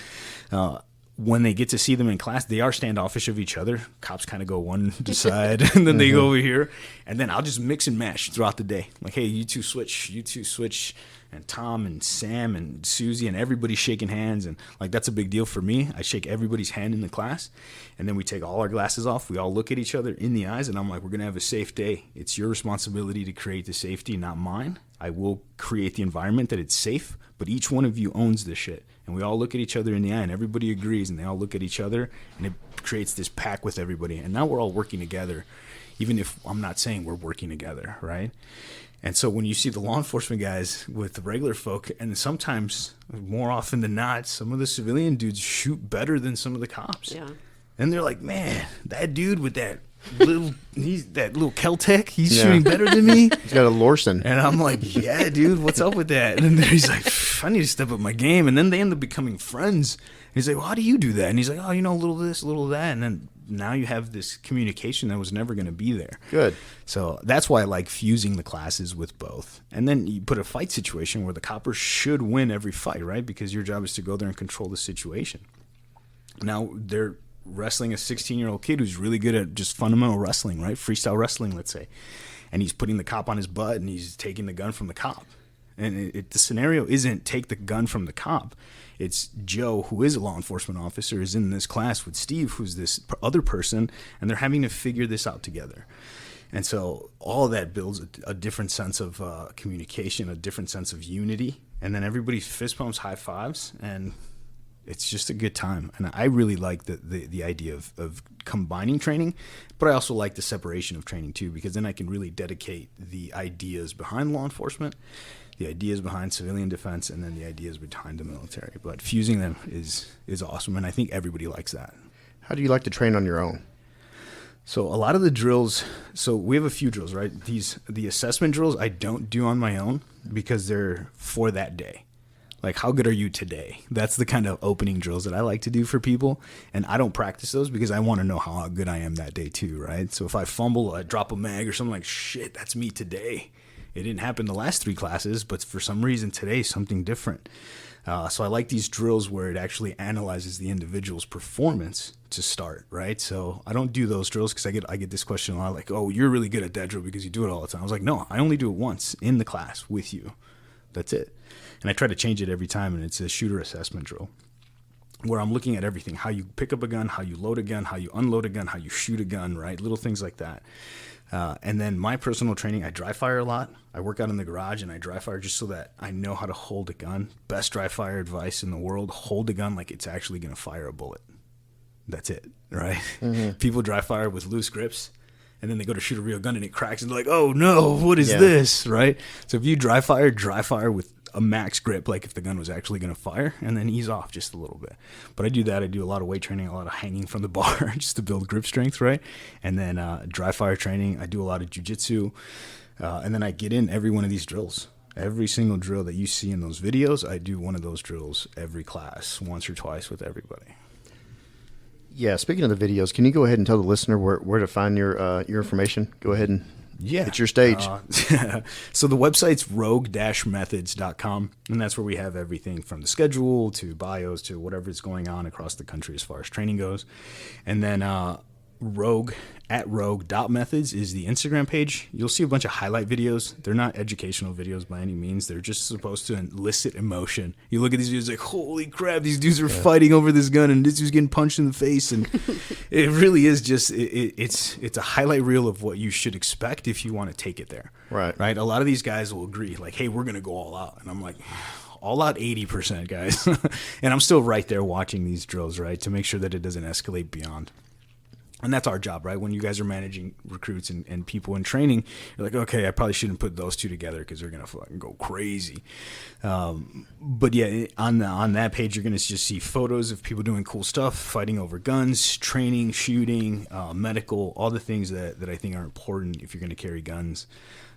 A: When they get to see them in class, they are standoffish of each other. Cops kind of go one side, and then they go over here, and then I'll just mix and mash throughout the day. Like, hey, you two switch, and Tom and Sam and Susie and everybody shaking hands, and like, that's a big deal for me. I shake everybody's hand in the class, and then we take all our glasses off. We all look at each other in the eyes, and I'm like, we're gonna have a safe day. It's your responsibility to create the safety, not mine. I will create the environment that it's safe, but each one of you owns this shit. And we all look at each other in the eye, and everybody agrees, and they all look at each other, and it creates this pack with everybody. And now we're all working together, even if I'm not saying we're working together, right? And so when you see the law enforcement guys with the regular folk, and sometimes, more often than not, some of the civilian dudes shoot better than some of the cops.
E: Yeah.
A: And they're like, man, that dude with that little Kel-Tec, he's shooting better than me.
C: He's got a Lorson.
A: And I'm like, yeah, dude, what's up with that? And then he's like, I need to step up my game. And then they end up becoming friends. And he's like, well, how do you do that? And he's like, oh, a little this, a little that. And then now you have this communication that was never going to be there.
C: Good.
A: So that's why I like fusing the classes with both. And then you put a fight situation where the coppers should win every fight, right? Because your job is to go there and control the situation. Now they're wrestling a 16-year-old kid who's really good at just fundamental wrestling, right? Freestyle wrestling, let's say. And he's putting the cop on his butt, and he's taking the gun from the cop. And the scenario isn't take the gun from the cop. It's Joe, who is a law enforcement officer, is in this class with Steve, who's this other person, and they're having to figure this out together. And so all of that builds a different sense of communication, a different sense of unity. And then everybody fist bumps, high fives, and it's just a good time. And I really like the idea of combining training, but I also like the separation of training too, because then I can really dedicate the ideas behind law enforcement, the ideas behind civilian defense, and then the ideas behind the military. But fusing them is awesome, and I think everybody likes that.
C: How do you like to train on your own?
A: So a lot of the drills, so we have a few drills, right? The assessment drills I don't do on my own because they're for that day. Like, how good are you today? That's the kind of opening drills that I like to do for people. And I don't practice those because I want to know how good I am that day too, right? So if I fumble, I drop a mag or something, like, shit, that's me today. It didn't happen the last 3 classes, but for some reason today, something different. So I like these drills where it actually analyzes the individual's performance to start, right? So I don't do those drills because I get this question a lot, like, oh, you're really good at that drill because you do it all the time. I was like, no, I only do it once in the class with you. That's it. And I try to change it every time, and it's a shooter assessment drill where I'm looking at everything, how you pick up a gun, how you load a gun, how you unload a gun, how you shoot a gun, right? Little things like that. And then my personal training, I dry fire a lot. I work out in the garage, and I dry fire just so that I know how to hold a gun. Best dry fire advice in the world, hold a gun like it's actually going to fire a bullet. That's it, right? Mm-hmm. People dry fire with loose grips, and then they go to shoot a real gun, and it cracks, and they're like, oh, no, what is this, right? So if you dry fire with a max grip, like if the gun was actually going to fire, and then ease off just a little bit. But I do that. I do a lot of weight training, a lot of hanging from the bar just to build grip strength, right? And then dry fire training. I do a lot of jiu-jitsu. And then I get in every one of these drills. Every single drill that you see in those videos, I do one of those drills every class, once or twice with everybody.
C: Yeah, speaking of the videos, can you go ahead and tell the listener where to find your information? Go ahead and it's your stage.
A: So the website's rogue-methods.com, and that's where we have everything from the schedule to bios to whatever's going on across the country as far as training goes. And then rogue.methods is the Instagram page. You'll see a bunch of highlight videos. They're not educational videos by any means. They're just supposed to elicit emotion. You look at these videos like, holy crap, these dudes are fighting over this gun and this dude's getting punched in the face. And it really is just, it's a highlight reel of what you should expect if you want to take it there.
C: Right.
A: A lot of these guys will agree, like, hey, we're going to go all out. And I'm like, all out 80%, guys. And I'm still right there watching these drills, right, to make sure that it doesn't escalate beyond. And that's our job, right? When you guys are managing recruits and people in training, you're like, okay, I probably shouldn't put those two together because they're going to fucking go crazy. But yeah, on that page, you're going to just see photos of people doing cool stuff, fighting over guns, training, shooting, medical, all the things that I think are important if you're going to carry guns.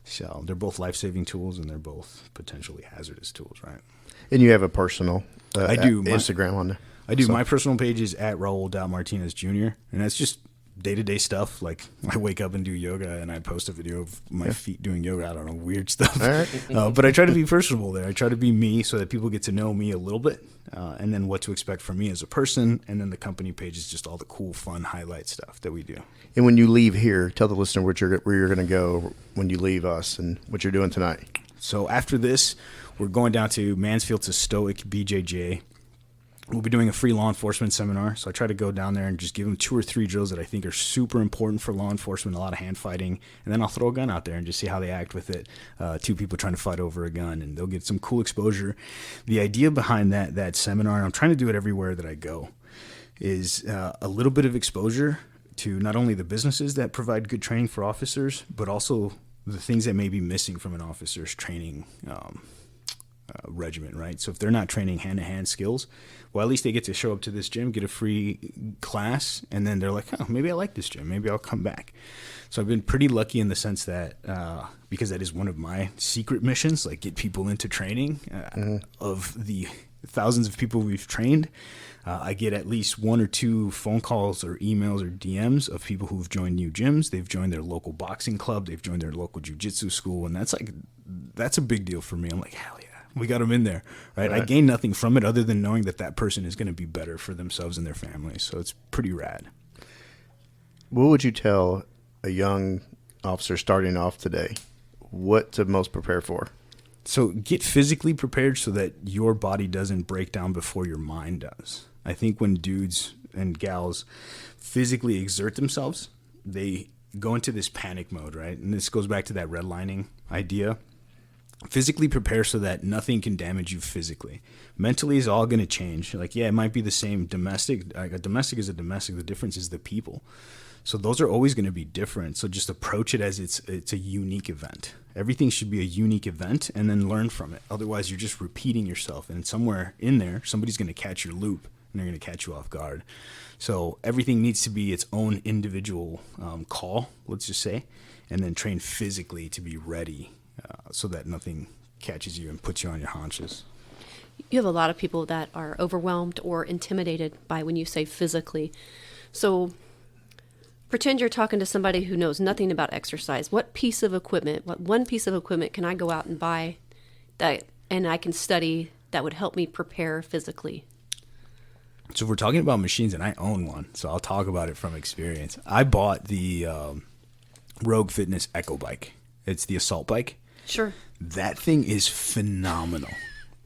A: So they're both life-saving tools and they're both potentially hazardous tools, right?
C: And you have a personal
A: I do
C: Instagram on there.
A: I do. So My personal page is at Raul Martinez Jr. And that's just day-to-day stuff. Like I wake up and do yoga and I post a video of my feet doing yoga. I don't know, weird stuff.
C: All right.
A: But I try to be personable there. I try to be me so that people get to know me a little bit and then what to expect from me as a person. And then the company page is just all the cool, fun highlight stuff that we do.
C: And when you leave here, tell the listener where you're going to go when you leave us and what you're doing tonight.
A: So after this, we're going down to Mansfield to Stoic BJJ. We'll be doing a free law enforcement seminar. So I try to go down there and just give them 2 or 3 drills that I think are super important for law enforcement, a lot of hand fighting. And then I'll throw a gun out there and just see how they act with it. 2 people trying to fight over a gun, and they'll get some cool exposure. The idea behind that seminar, and I'm trying to do it everywhere that I go, is a little bit of exposure to not only the businesses that provide good training for officers, but also the things that may be missing from an officer's training regimen, right? So if they're not training hand-to-hand skills, well, at least they get to show up to this gym, get a free class, and then they're like, oh, maybe I like this gym. Maybe I'll come back. So I've been pretty lucky in the sense that, because that is one of my secret missions, like get people into training. Of the thousands of people we've trained, I get at least 1 or 2 phone calls or emails or DMs of people who've joined new gyms. They've joined their local boxing club. They've joined their local jiu-jitsu school. And that's a big deal for me. I'm like, hell yeah. We got them in there, right? I gain nothing from it other than knowing that person is going to be better for themselves and their families. So it's pretty rad.
C: What would you tell a young officer starting off today what to most prepare for?
A: So get physically prepared so that your body doesn't break down before your mind does. I think when dudes and gals physically exert themselves, they go into this panic mode, right? And this goes back to that redlining idea. Physically prepare so that nothing can damage you physically. Mentally is all going to change. Like, yeah, it might be the same domestic. Like a domestic is a domestic. The difference is the people. So those are always going to be different. So just approach it as it's a unique event. Everything should be a unique event and then learn from it. Otherwise, you're just repeating yourself. And somewhere in there, somebody's going to catch your loop and they're going to catch you off guard. So everything needs to be its own individual call, let's just say, and then train physically to be ready. So that nothing catches you and puts you on your haunches.
E: You have a lot of people that are overwhelmed or intimidated by when you say physically. So pretend you're talking to somebody who knows nothing about exercise. What one piece of equipment can I go out and buy that and I can study that would help me prepare physically?
A: So if we're talking about machines, and I own one, so I'll talk about it from experience. I bought the Rogue Fitness Echo Bike. It's the assault bike.
E: Sure.
A: That thing is phenomenal.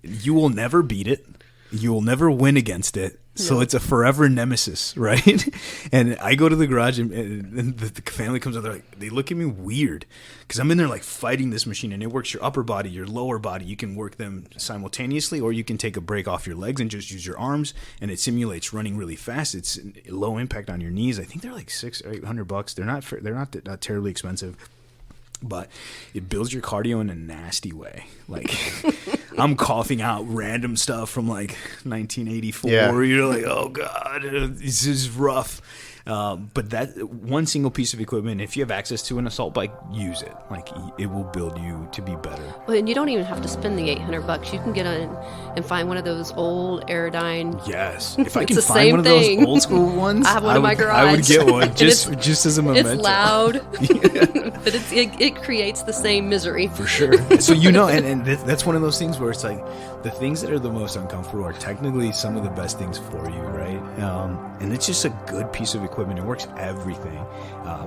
A: You will never beat it. You will never win against it. So it's a forever nemesis, right? And I go to the garage and the family comes over. They look at me weird because I'm in there like fighting this machine, and it works your upper body, your lower body. You can work them simultaneously, or you can take a break off your legs and just use your arms, and it simulates running really fast. It's low impact on your knees. I think they're like $600 or $800. They're not terribly expensive. But it builds your cardio in a nasty way. Like, I'm coughing out random stuff from like 1984.
C: Yeah.
A: You're like, oh God, this is rough. But that one single piece of equipment, if you have access to an assault bike, use it. Like, it will build you to be better.
E: Well, and you don't even have to spend the $800. You can get on and find one of those old Aerodyne.
A: Yes, if I
E: It's
A: can
E: the
A: find
E: same
A: one of
E: thing.
A: those old school ones,
E: I have one in my garage.
A: I would get one
E: And
A: just as a memento.
E: It's loud, but it creates the same misery.
A: For sure. So and that's one of those things where it's like the things that are the most uncomfortable are technically some of the best things for you, right? And it's just a good piece of equipment. It works everything.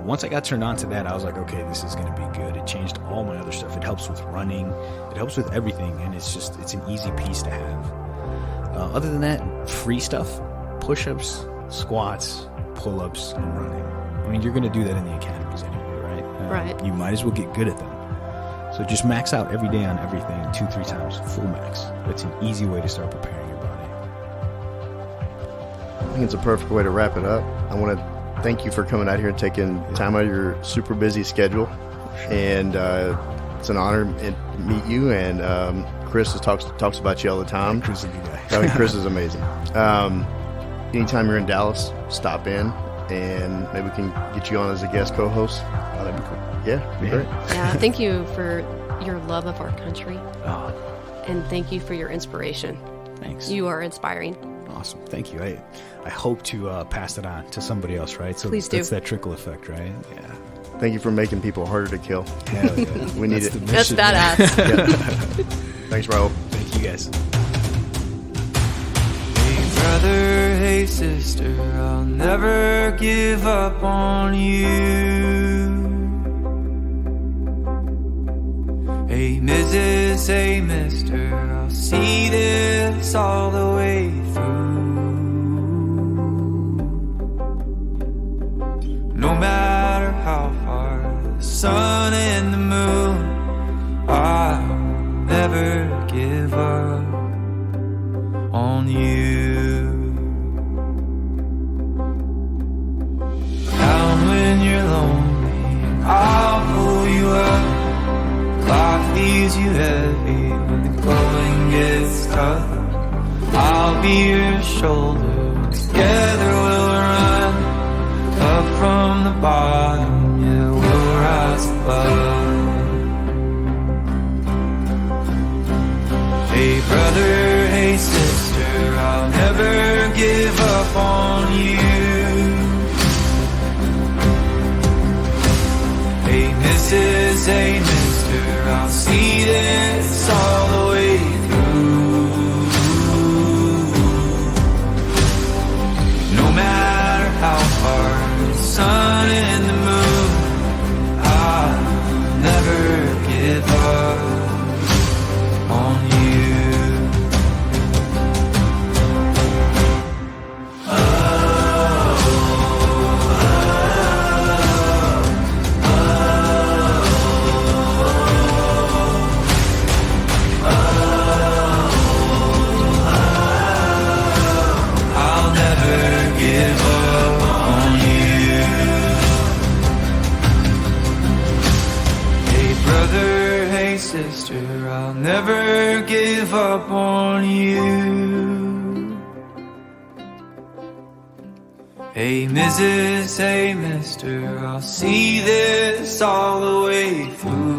A: Once I got turned on to that, I was like, okay, this is going to be good. It changed all my other stuff. It helps with running. It helps with everything, and it's an easy piece to have. Other than that, free stuff, push-ups, squats, pull-ups, and running. I mean, you're going to do that in the academies anyway, right?
E: Right.
A: You might as well get good at them. So just max out every day on everything 2-3 times, full max. That's an easy way to start preparing your body.
C: I think it's a perfect way to wrap it up. I want to thank you for coming out here and taking time out of your super busy schedule. And it's an honor to meet you. And Chris talks about you all the time.
A: Chris is a good guy.
C: I mean, Chris is amazing. Anytime you're in Dallas, stop in, and maybe we can get you on as a guest co-host.
A: Oh, that'd be cool.
C: Yeah, it'd be great.
E: Yeah, thank you for your love of our country,
A: Oh,
E: and thank you for your inspiration.
A: thanks.
E: You are inspiring.
A: Awesome. Thank you. I hope to pass it on to somebody else, right? So
E: Please do.
A: that's that trickle effect, right? Yeah.
C: Thank you for making people harder to kill.
A: Hell yeah.
C: We need
A: That's
C: it.
A: the
E: That's
A: mission.
E: badass.
C: Yeah. Thanks, Raul.
A: Thank you, guys.
F: Hey brother, hey sister, I'll never give up on you. Hey Mrs., hey mister, I'll see this all the way through. No matter how far the sun and the moon, I'll never give up on you. Down when you're lonely, I'll pull you up. Life leaves you heavy when the going gets tough. I'll be your shoulder, together we'll run. Up from the bottom, yeah, we'll rise above. Hey brother, hey sister, I'll never give up on you. Hey Mrs., hey mister, I'll see this all the way through. No matter how far the sun and the moon, I'll never give up on you. I'll never give up on you. Hey brother, hey sister, I'll never give up on you. Hey Mrs., hey mister, I'll see this all the way through.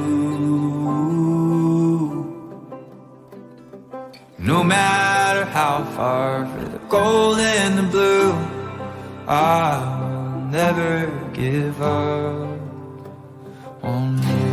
F: No matter how far, for the gold and the blue, I'll never give up on you.